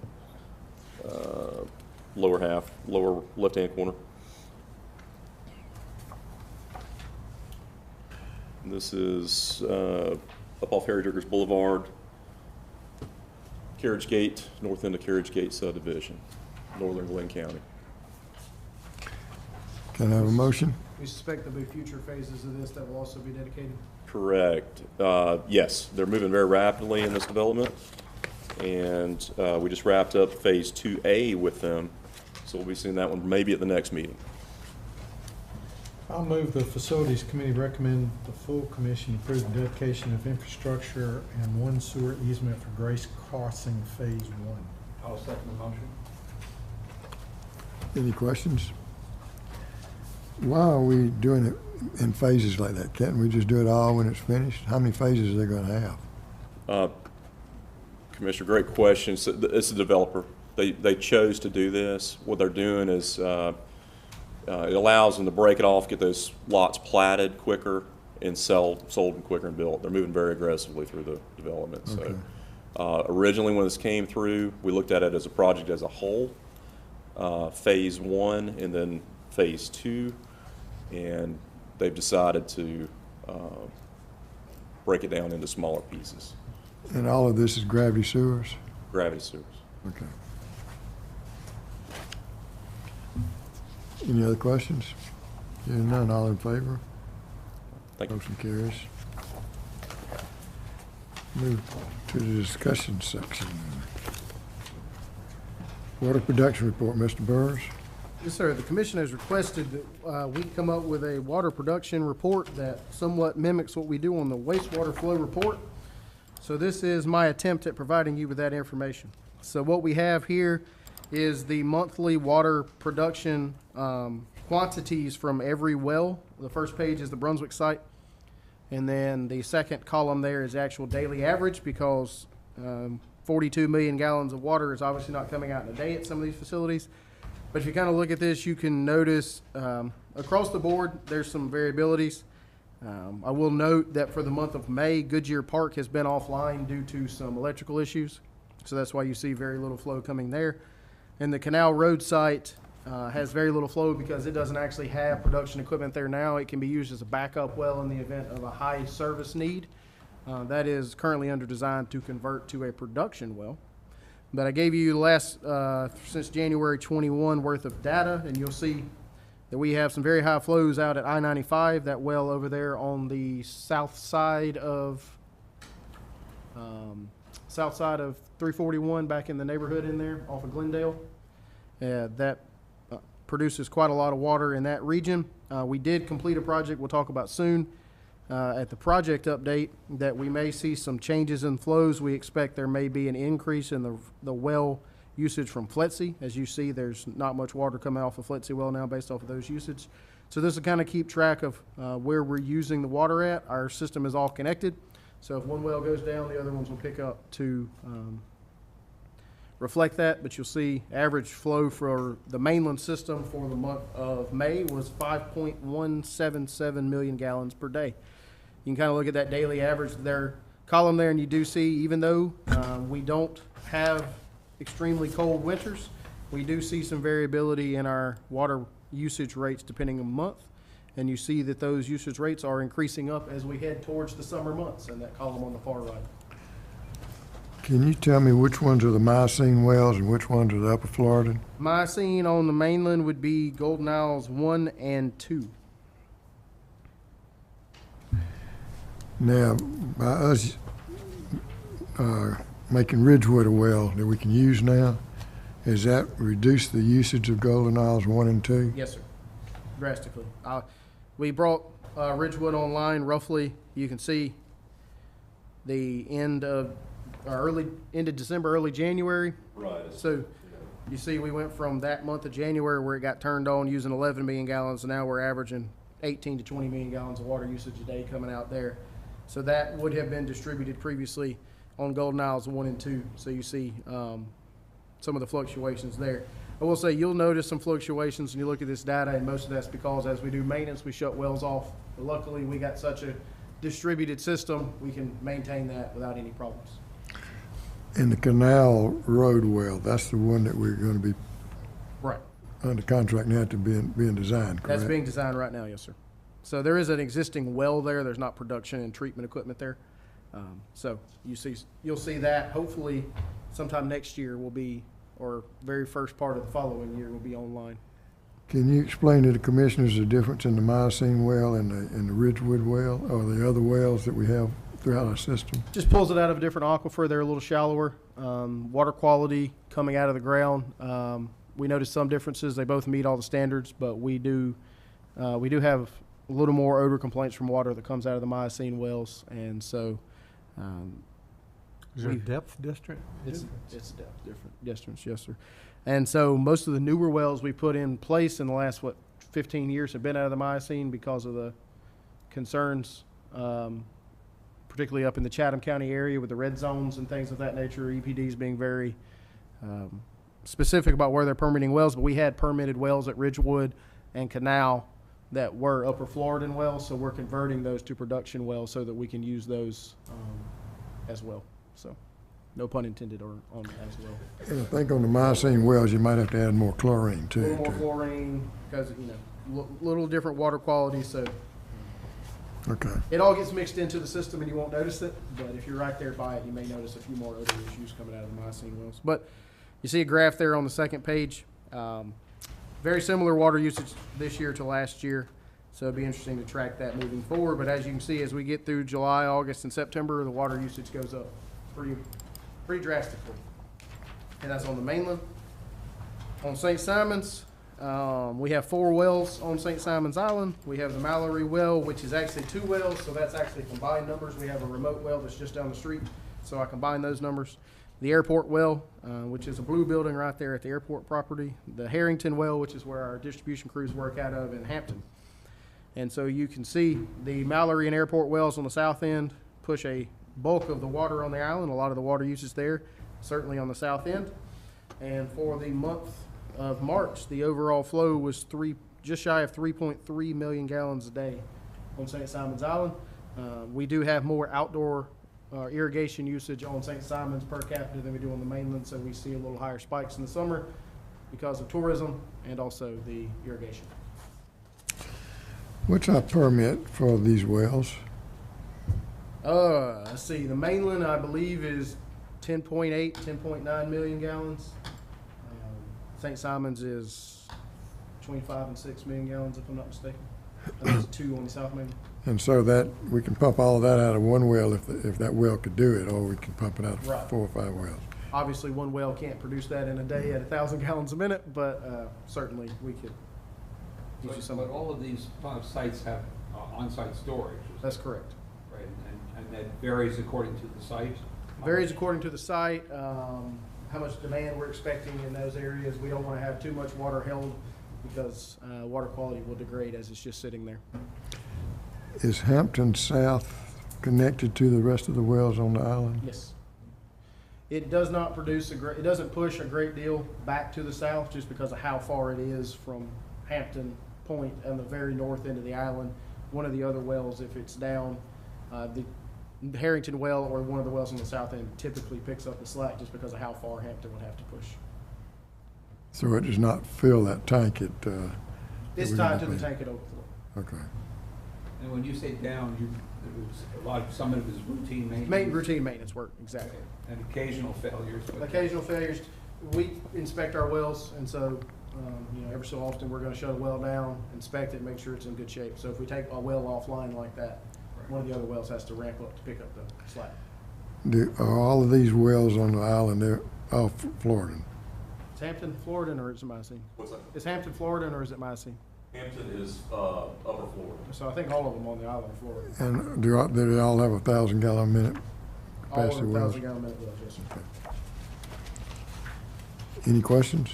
lower left-hand corner. And this is up off Harry Driggers Boulevard, Carriage Gate, north end of Carriage Gate subdivision, northern Glenn County. Can I have a motion? We suspect there'll be future phases of this that will also be dedicated. correct. Yes, they're moving very rapidly in this development. And we just wrapped up Phase 2A with them. So we'll be seeing that one maybe at the next meeting. I'll move the Facilities Committee recommend the full commission approve the dedication of infrastructure and one sewer easement for Grace Crossing Phase 1. I'll second the motion. Any questions? Why are we doing it in phases like that? Can't we just do it all when it's finished? How many phases are they gonna have? Commissioner, great question. So it's a developer. They chose to do this. What they're doing is it allows them to break it off, get those lots platted quicker, and sold them quicker and built. They're moving very aggressively through the development. Okay. So originally when this came through, we looked at it as a project as a whole, Phase 1 and then Phase 2, and they've decided to break it down into smaller pieces. And all of this is gravity sewers? Gravity sewers. Okay. Any other questions? Hearing none, all in favor? Thank you. Motion carries. Move to the discussion section. Water production report, Mr. Burrs. Yes, sir. The commission has requested that we come up with a water production report that somewhat mimics what we do on the wastewater flow report. So this is my attempt at providing you with that information. So what we have here is the monthly water production quantities from every well. The first page is the Brunswick site. And then the second column there is actual daily average, because 42 million gallons of water is obviously not coming out in a day at some of these facilities. But if you kind of look at this, you can notice across the board, there's some variabilities. I will note that for the month of May, Goodyear Park has been offline due to some electrical issues. So that's why you see very little flow coming there. And the Canal Road site has very little flow because it doesn't actually have production equipment there now. It can be used as a backup well in the event of a high service need. That is currently under design to convert to a production well. But I gave you the last, since January 21 worth of data, and you'll see that we have some very high flows out at I-95, that well over there on the south side of 341, back in the neighborhood in there off of Glendale. That produces quite a lot of water in that region. We did complete a project we'll talk about soon at the project update that we may see some changes in flows. We expect there may be an increase in the well usage from Fletsy. As you see, there's not much water coming off of Fletsy well now based off of those usage. So this will kind of keep track of where we're using the water at. Our system is all connected. So if one well goes down, the other ones will pick up to reflect that. But you'll see average flow for the mainland system for the month of May was 5.177 million gallons per day. You can kind of look at that daily average there, column there, and you do see, even though we don't have extremely cold winters, we do see some variability in our water usage rates depending on month. And you see that those usage rates are increasing up as we head towards the summer months in that column on the far right. Can you tell me which ones are the Miocene wells and which ones are the Upper Florida? Miocene on the mainland would be Golden Isles 1 and 2. Now, by us making Ridgewood a well that we can use now, has that reduced the usage of Golden Isles 1 and 2? Yes, sir, drastically. We brought Ridgewood online roughly, you can see the end of December, early January. Right. So you see we went from that month of January where it got turned on using 11 million gallons, and now we're averaging 18 to 20 million gallons of water usage a day coming out there. So that would have been distributed previously on Golden Isles 1 and 2. So you see some of the fluctuations there. I will say you'll notice some fluctuations when you look at this data, and most of that's because as we do maintenance, we shut wells off. But luckily, we got such a distributed system, we can maintain that without any problems. And the Canal Road well, that's the one that we're going to be Right. under contract now to being designed, correct? That's being designed right now, yes, sir. So there is an existing well there. There's not production and treatment equipment there. So you'll see that hopefully sometime next year will be, or very first part of the following year will be online. Can you explain to the commissioners the difference in the Miocene well and the Ridgewood well, or the other wells that we have throughout our system? Just pulls it out of a different aquifer. They're a little shallower. Water quality coming out of the ground. We noticed some differences. They both meet all the standards, but we do have a little more odor complaints from water that comes out of the Miocene wells, and so Is there a depth district? it's depth different distance, yes, sir. And so most of the newer wells we put in place in the last 15 years have been out of the Miocene because of the concerns, particularly up in the Chatham County area with the red zones and things of that nature. EPDs being very specific about where they're permitting wells, but we had permitted wells at Ridgewood and Canal that were upper Floridan wells, so we're converting those to production wells so that we can use those as well. So, no pun intended on as well. And I think on the Miocene wells, you might have to add more chlorine A too. little more chlorine because, little different water quality, so Okay. it all gets mixed into the system and you won't notice it, but if you're right there by it, you may notice a few more odor issues coming out of the Miocene wells. But you see a graph there on the second page. Very similar water usage this year to last year, so it'd be interesting to track that moving forward. But as you can see, as we get through July, August, and September, the water usage goes up pretty drastically. And that's on the mainland. On St. Simons, we have 4 wells on St. Simons Island. We have the Mallory well, which is actually 2 wells, so that's actually combined numbers. We have a remote well that's just down the street, so I combine those numbers. The airport well, which is a blue building right there at the airport property. The Harrington well, which is where our distribution crews work out of in Hampton. And so you can see the Mallory and airport wells on the south end push a bulk of the water on the island, a lot of the water usage there, certainly on the south end. And for the month of March, the overall flow was just shy of 3.3 million gallons a day on St. Simons Island. We do have more outdoor irrigation usage on St. Simons per capita than we do on the mainland, so we see a little higher spikes in the summer because of tourism and also the irrigation. What's our permit for these wells? Let's see, the mainland, I believe, is 10.8, 10.9 million gallons. St. Simons is between 5 and 6 million gallons, if I'm not mistaken. And there's 2 on the south mainland. And so that, we can pump all of that out of one well if that well could do it, or we can pump it out of Right. 4 or 5 wells. Obviously, one well can't produce that in a day at 1,000 gallons a minute, but certainly we could use some. But all of these sites have on-site storage. That's correct. Right, and that varies according to the site? Varies according to the site, how much demand we're expecting in those areas. We don't want to have too much water held because water quality will degrade as it's just sitting there. Is Hampton South connected to the rest of the wells on the island? Yes. It does not produce it doesn't push a great deal back to the south just because of how far it is from Hampton Point on the very north end of the island. One of the other wells, if it's down, the Harrington well or one of the wells on the south end typically picks up the slack just because of how far Hampton would have to push. So it does not fill that tank at, It's we tied to need the to tank at overflow. okay. And when you say down, some of it is routine maintenance? Routine maintenance work, exactly. Okay. And occasional failures? but- Occasional failures. We inspect our wells, and so, every so often, we're gonna shut a well down, inspect it, make sure it's in good shape. So if we take a well offline like that, one of the other wells has to ramp up to pick up the slack. Are all of these wells on the island, they're all Floridan? Is Hampton Floridan or is it Miocene? What's that? Is Hampton Floridan or is it Miocene? Hampton is Upper Florida. So I think all of them on the island are Florida. And do they all have 1,000 gallon a minute All of capacity them wells? 1,000 gallon minute wells, yes, sir. Any questions?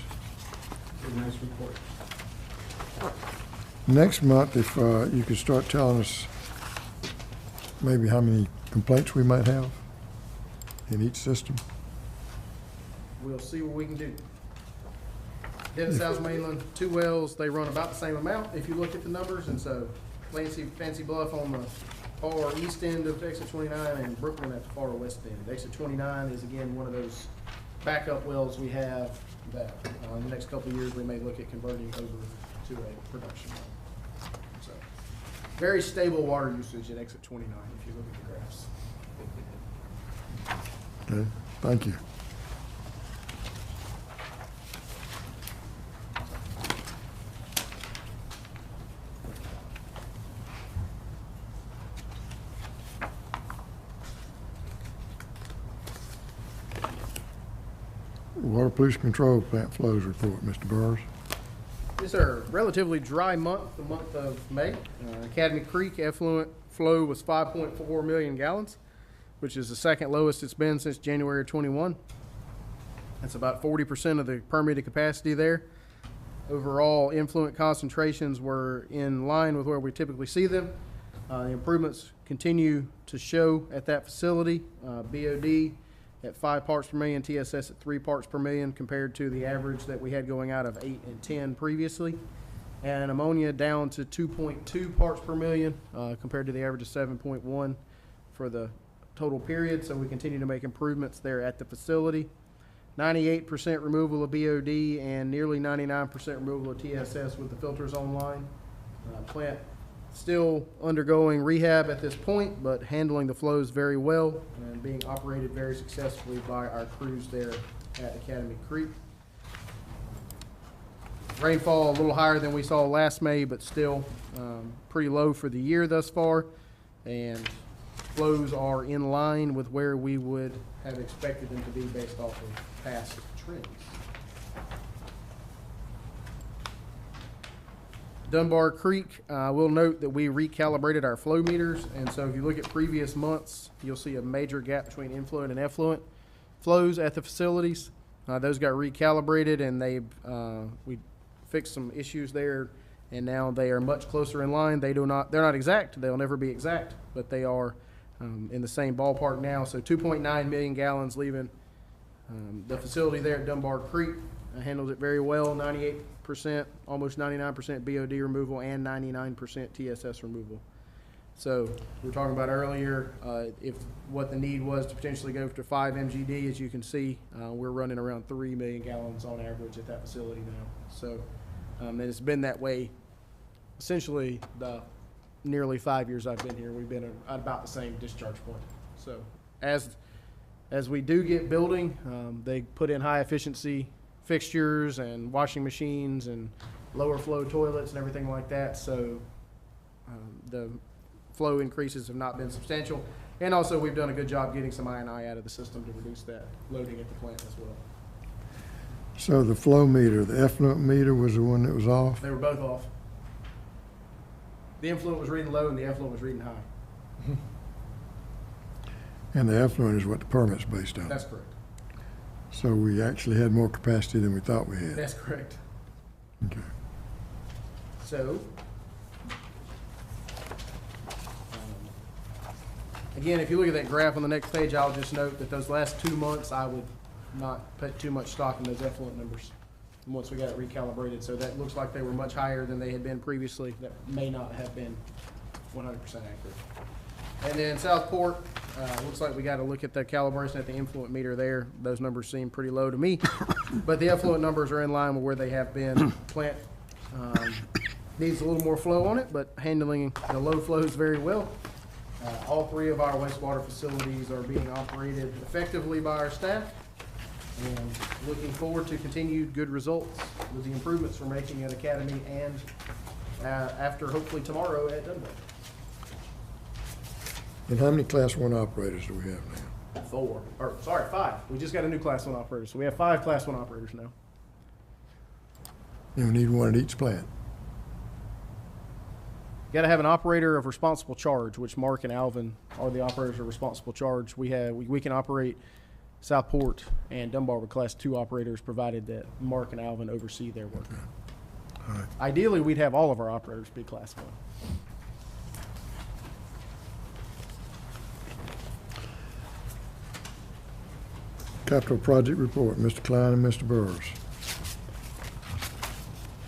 Nice report. Next month, if you could start telling us maybe how many complaints we might have in each system. We'll see what we can do. Dennis South Mainland, 2 wells, they run about the same amount if you look at the numbers, and so Fancy Bluff on the far east end of exit 29 and Brooklyn at the far west end. Exit 29 is again one of those backup wells we have that in the next couple of years we may look at converting over to a production well. So very stable water usage at exit 29 if you look at the graphs. Okay, thank you. Water Pollution Control Plant flows report, Mr. Burrs. Yes, sir. Relatively dry month, the month of May. Academy Creek effluent flow was 5.4 million gallons, which is the second lowest it's been since January of 21. That's about 40% of the permitted capacity there. Overall, influent concentrations were in line with where we typically see them. The improvements continue to show at that facility. BOD at 5 parts per million, TSS at 3 parts per million compared to the average that we had going out of 8 and 10 previously. And ammonia down to 2.2 parts per million compared to the average of 7.1 for the total period. So we continue to make improvements there at the facility. 98% removal of BOD and nearly 99% removal of TSS with the filters online. Plant still undergoing rehab at this point, but handling the flows very well and being operated very successfully by our crews there at Academy Creek. Rainfall a little higher than we saw last May, but still pretty low for the year thus far. And flows are in line with where we would have expected them to be based off of past trends. Dunbar Creek, we'll note that we recalibrated our flow meters, and so if you look at previous months, you'll see a major gap between influent and effluent flows at the facilities. Those got recalibrated, and we fixed some issues there, and now they are much closer in line. They're not exact. They'll never be exact, but they are in the same ballpark now. So 2.9 million gallons leaving the facility there at Dunbar Creek. Handles it very well, 98%, almost 99% BOD removal and 99% TSS removal. So we were talking about earlier, if what the need was to potentially go to 5 MGD, as you can see, we're running around 3 million gallons on average at that facility now. So, and it's been that way essentially the nearly 5 years I've been here. We've been at about the same discharge point. So as we do get building, they put in high efficiency fixtures and washing machines and lower flow toilets and everything like that. So the flow increases have not been substantial. And also we've done a good job getting some I&I out of the system to reduce that loading at the plant as well. So the flow meter, the effluent meter was the one that was off? They were both off. The influent was reading low and the effluent was reading high. And the effluent is what the permit's based on? That's correct. So we actually had more capacity than we thought we had? That's correct. Okay. So, again, if you look at that graph on the next page, I'll just note that those last 2 months, I would not put too much stock in those effluent numbers once we got it recalibrated. So that looks like they were much higher than they had been previously. That may not have been 100% accurate. And then Southport, looks like we got to look at the calibration at the influent meter there. Those numbers seem pretty low to me, but the effluent numbers are in line with where they have been. Plant needs a little more flow on it, but handling the low flows very well. All 3 of our wastewater facilities are being operated effectively by our staff, and looking forward to continued good results with the improvements we're making at Academy and after hopefully tomorrow at Dunbar. And how many Class 1 operators do we have now? 5. We just got a new Class 1 operator, so we have 5 Class 1 operators now. And we need one at each plant? You got to have an operator of responsible charge, which Mark and Alvin are the operators of responsible charge. We can operate Southport and Dunbar with Class 2 operators, provided that Mark and Alvin oversee their work. Okay. All right. Ideally, we'd have all of our operators be Class 1. Capital project report, Mr. Klein and Mr. Burrs.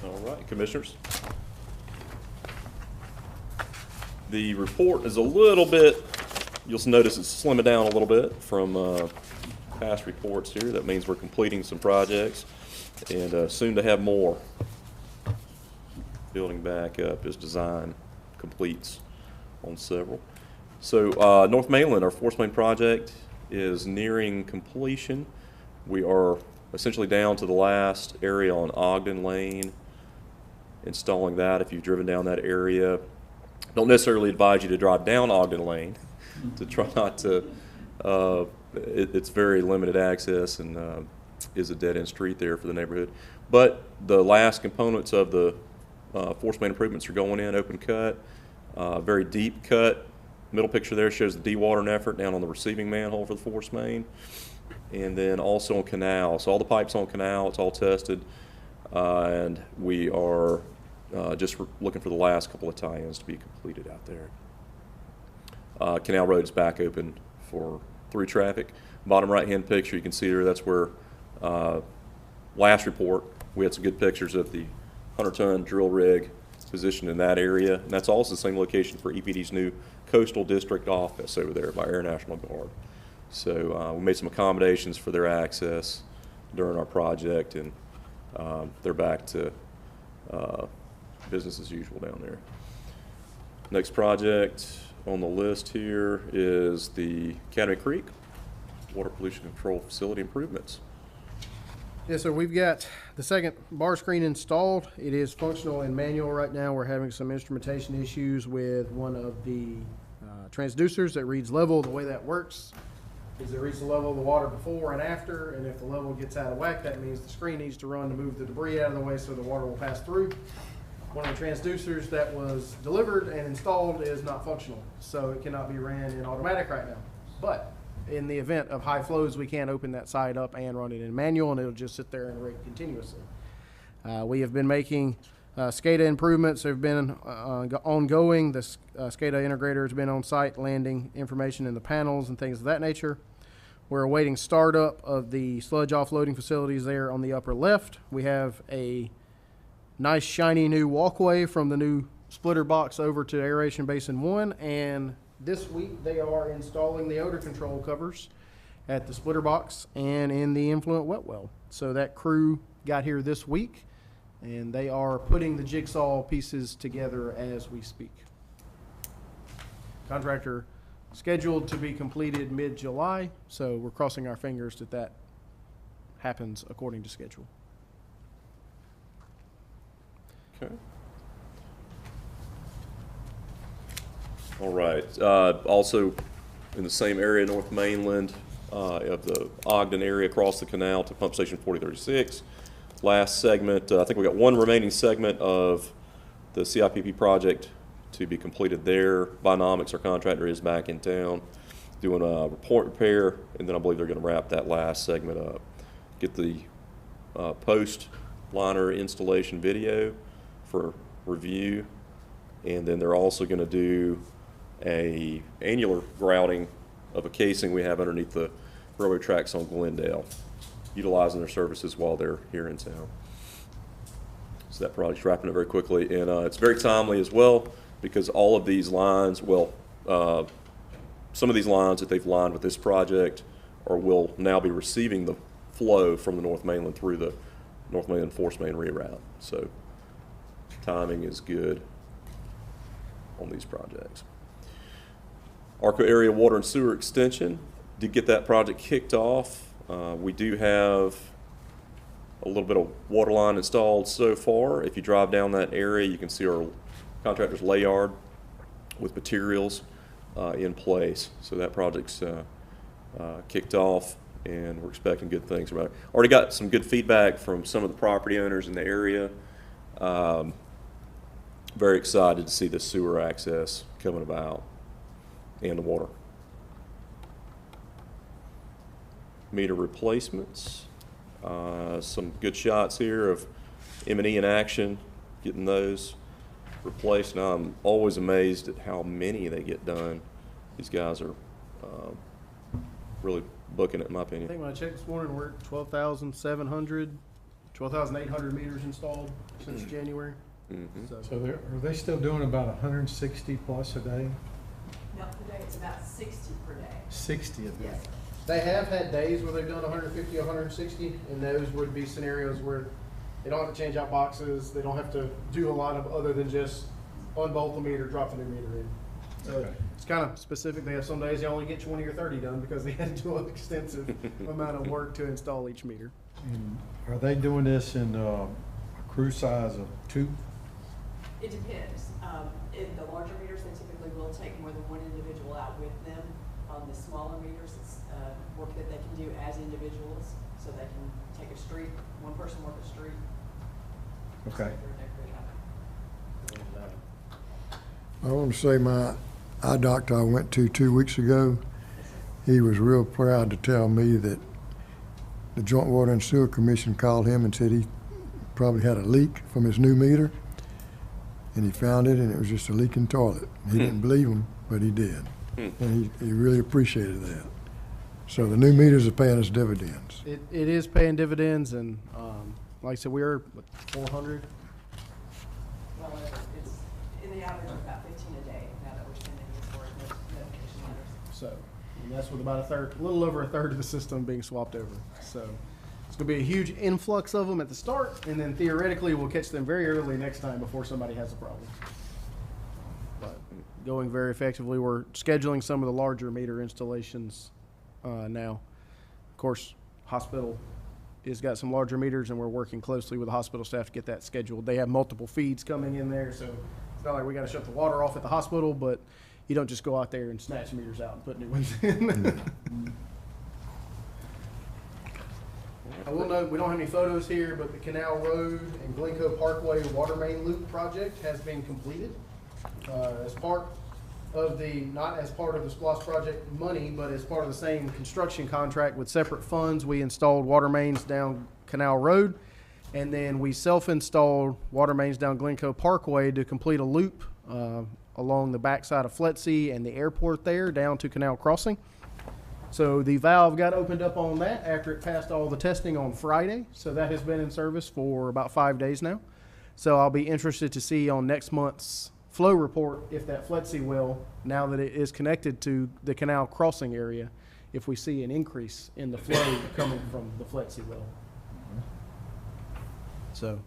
All right, Commissioners. The report is a little bit, you'll notice it's slimming down a little bit from past reports here. That means we're completing some projects and soon to have more. Building back up as design completes on several. So North Mainland, our force main project, is nearing completion. We are essentially down to the last area on Ogden Lane, installing that. If you've driven down that area, don't necessarily advise you to drive down Ogden Lane to try not to, it's very limited access, and is a dead-end street there for the neighborhood. But the last components of the force main improvements are going in, open cut, very deep cut. Middle picture there shows the dewatering effort down on the receiving manhole for the force main. And then also on Canal. So all the pipes on Canal, it's all tested. And we are just looking for the last couple of tie-ins to be completed out there. Canal Road is back open for through traffic. Bottom right-hand picture, you can see there, that's where last report, we had some good pictures of the 100-ton drill rig positioned in that area. And that's also the same location for EPD's new Coastal District office over there by Air National Guard. So we made some accommodations for their access during our project, and they're back to business as usual down there. Next project on the list here is the Academy Creek Water Pollution Control Facility improvements. Yes, sir. We've got the second bar screen installed. It is functional and manual right now. We're having some instrumentation issues with one of the transducers that reads level. The way that works is it reads the level of the water before and after, and if the level gets out of whack, that means the screen needs to run to move the debris out of the way so the water will pass through. One of the transducers that was delivered and installed is not functional, so it cannot be ran in automatic right now. But in the event of high flows, we can open that side up and run it in manual, and it'll just sit there and rate continuously. We have been making SCADA improvements. They've been ongoing. The SCADA integrator has been on site, landing information in the panels and things of that nature. We're awaiting startup of the sludge offloading facilities there on the upper left. We have a nice shiny new walkway from the new splitter box over to Aeration Basin 1, and this week they are installing the odor control covers at the splitter box and in the influent wet well. So that crew got here this week, and they are putting the jigsaw pieces together as we speak. Contractor scheduled to be completed mid-July, so we're crossing our fingers that that happens according to schedule. Okay. All right. Also, in the same area, North Mainland, of the Ogden area across the canal to Pump Station 4036. Last segment, I think we got one remaining segment of the CIPP project to be completed there. Bionomics, our contractor, is back in town doing a report repair, and then I believe they're going to wrap that last segment up. Get the post liner installation video for review, and then they're also going to do a annular grouting of a casing we have underneath the railroad tracks on Glendale, utilizing their services while they're here in town. So that project's wrapping up very quickly, and it's very timely as well, because all of these lines, some of these lines that they've lined with this project will now be receiving the flow from the North Mainland through the North Mainland Force Main reroute. So timing is good on these projects. Arco Area Water and Sewer Extension, did get that project kicked off. We do have a little bit of water line installed so far. If you drive down that area, you can see our contractor's lay yard with materials in place. So that project's kicked off, and we're expecting good things about it. Already got some good feedback from some of the property owners in the area. Very excited to see the sewer access coming about and the water. Meter replacements. Some good shots here of M&E in action, getting those replaced. Now I'm always amazed at how many they get done. These guys are really booking it, in my I opinion. think when I checked this morning, we're at 12,800 meters installed since January. Mm-hmm. So are they still doing about 160 plus a day? No, today it's about 60 per day. 60 a day? Yes, sir. They have had days where they've done 150, 160, and those would be scenarios where they don't have to change out boxes, they don't have to do a lot of other than just unbolt the meter, drop the new meter in. So Okay. it's kind of specific. They have some days they only get 20 or 30 done because they had to do an extensive amount of work to install each meter. And are they doing this in a crew size of 2? It depends. In the larger meters, they typically will take more than one individual out with them. on the smaller meters, it's work that they can do as individuals, so they can take a street, one person work a street. Okay. I want to say my eye doctor I went to 2 weeks ago, he was real proud to tell me that the Joint Water and Sewer Commission called him and said he probably had a leak from his new meter, and he found it, and it was just a leaking toilet. He didn't believe him, but he did. And he really appreciated that. So the new meters are paying us dividends. It is paying dividends, and like I said, we're 400. Well, it's in the average of about 15 a day now that we're sending it for notification letters. So, and that's with about a little over a third of the system being swapped over. So it's going to be a huge influx of them at the start, and then theoretically we'll catch them very early next time before somebody has a problem. But going very effectively, we're scheduling some of the larger meter installations now. Of course, hospital has got some larger meters, and we're working closely with the hospital staff to get that scheduled. They have multiple feeds coming in there, so it's not like we got to shut the water off at the hospital, but you don't just go out there and snatch meters out and put new ones in. I will note, we don't have any photos here, but the Canal Road and Glencoe Parkway water main loop project has been completed. As part of not as part of the SPLOST project money, but as part of the same construction contract with separate funds, we installed water mains down Canal Road, and then we self-installed water mains down Glencoe Parkway to complete a loop along the backside of Fletsey and the airport there down to Canal Crossing. So the valve got opened up on that after it passed all the testing on Friday. So that has been in service for about 5 days now. So I'll be interested to see on next month's flow report if that Fletsey well, now that it is connected to the Canal Crossing area, if we see an increase in the flow coming from the Fletsey well. So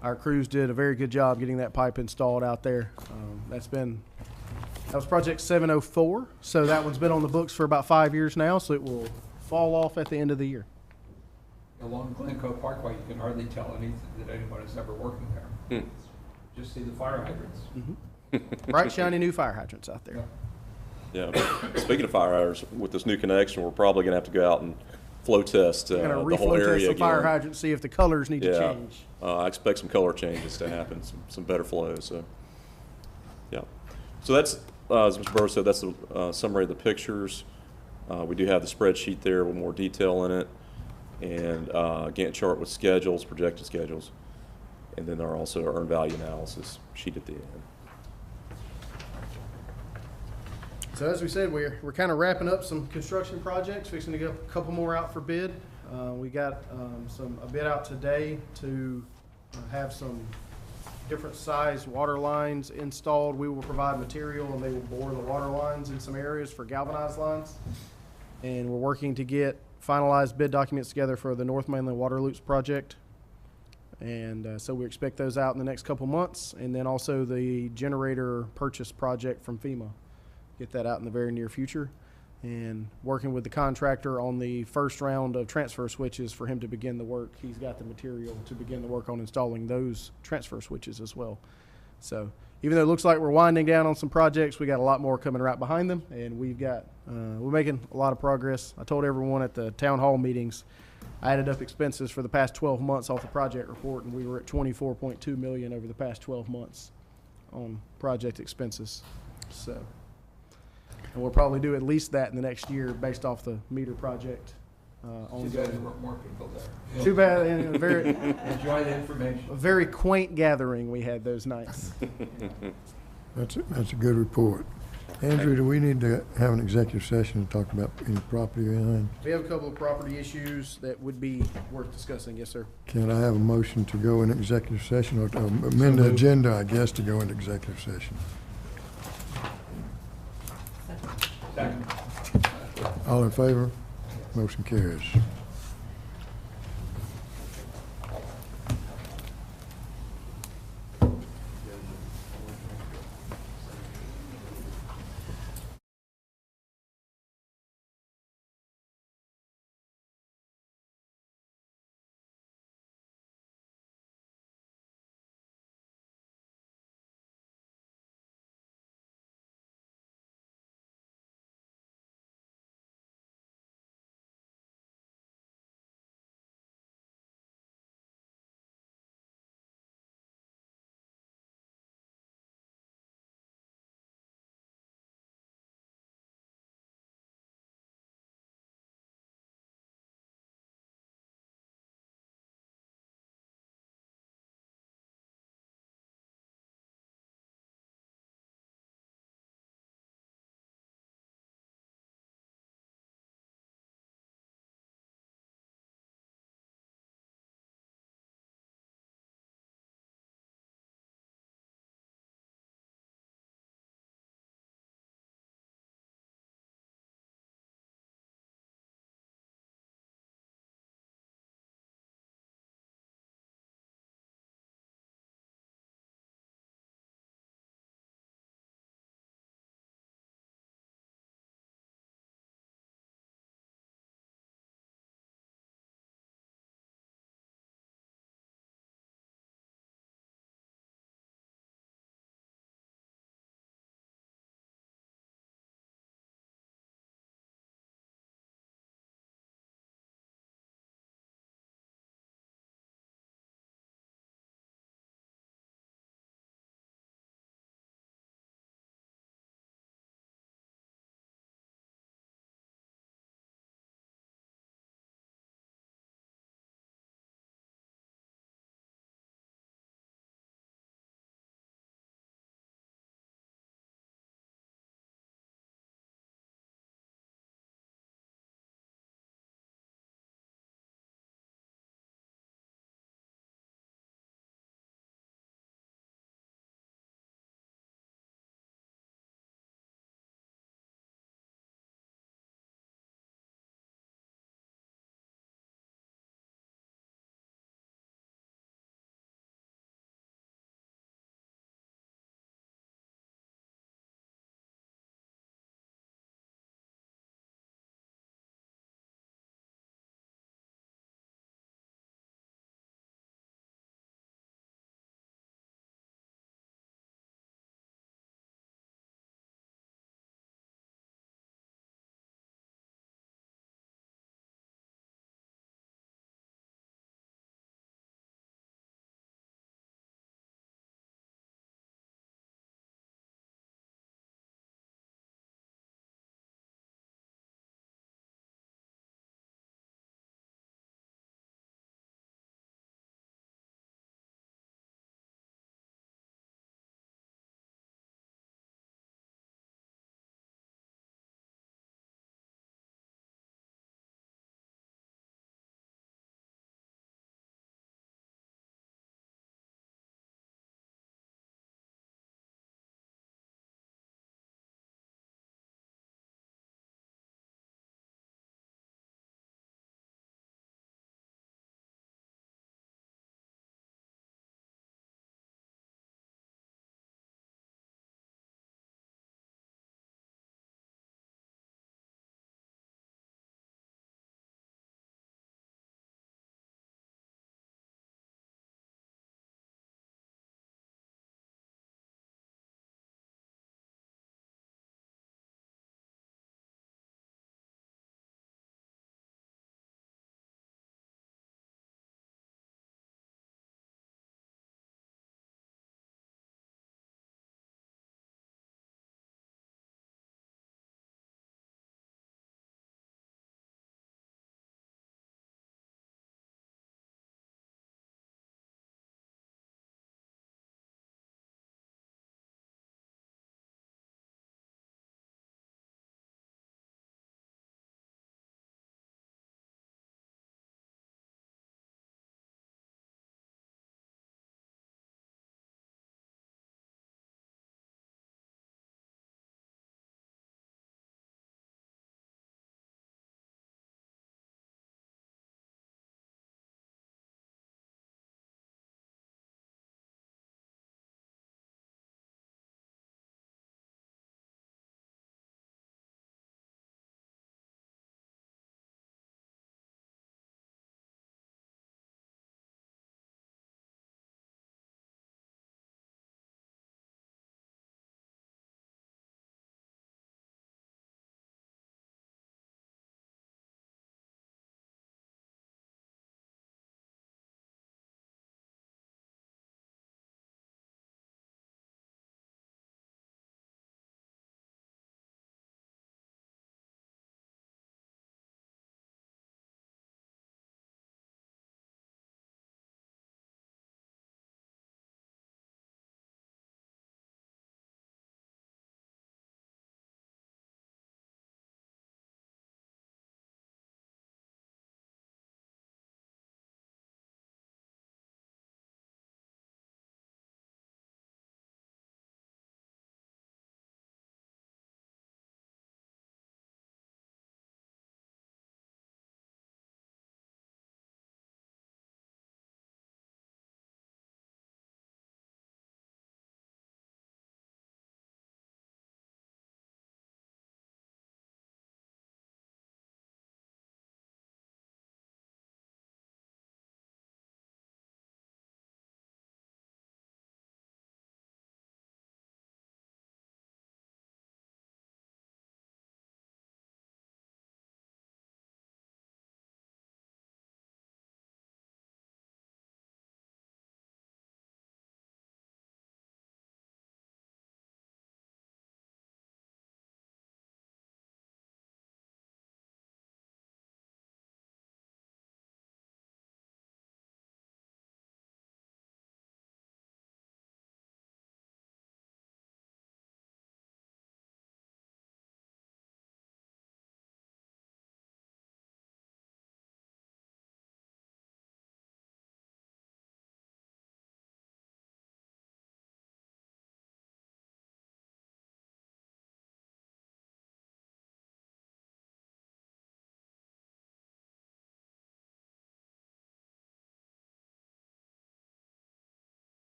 our crews did a very good job getting that pipe installed out there. That was project 704, so that one's been on the books for about 5 years now, so it will fall off at the end of the year. Along Glencoe Parkway, you can hardly tell anything that anyone is ever working there. Just see the fire hydrants. Bright, shiny new fire hydrants out there. Yeah. Speaking of fire hydrants, with this new connection, we're probably going to have to go out and flow test We're the going to whole reflow test area the fire again. hydrants, see if the colors need to Yeah. change. I expect some color changes to happen, some better flow. So, yeah. So that's, as Mr. Burrow said, that's the summary of the pictures. We do have the spreadsheet there with more detail in it, and Gantt chart with schedules, projected schedules, and then there are also earned value analysis sheet at the end. So as we said, we're kind of wrapping up some construction projects, fixing to get a couple more out for bid. We got a bid out today to have some different size water lines installed. We will provide material, and they will bore the water lines in some areas for galvanized lines. And we're working to get finalized bid documents together for the North Mainland Water Loops project. And so we expect those out in the next couple months. And then also the generator purchase project from FEMA. Get that out in the very near future. And working with the contractor on the first round of transfer switches for him to begin the work. He's got the material to begin the work on installing those transfer switches as well. So even though it looks like we're winding down on some projects, we got a lot more coming right behind them, and we're making a lot of progress. I told everyone at the town hall meetings, I added up expenses for the past 12 months off the project report, and we were at $24.2 million over the past 12 months on project expenses. So. And we'll probably do at least that in the next year based off the meter project Too bad there weren't more people there. Too bad. And a very, Enjoy the information. a very quaint gathering we had those nights. That's a good report. Andrew, do we need to have an executive session to talk about any property or anything? We have a couple of property issues that would be worth discussing. Yes, sir. Can I have a motion to go in executive session, or to amend the agenda, I guess, to go into executive session? Second. All in favor? Motion carries.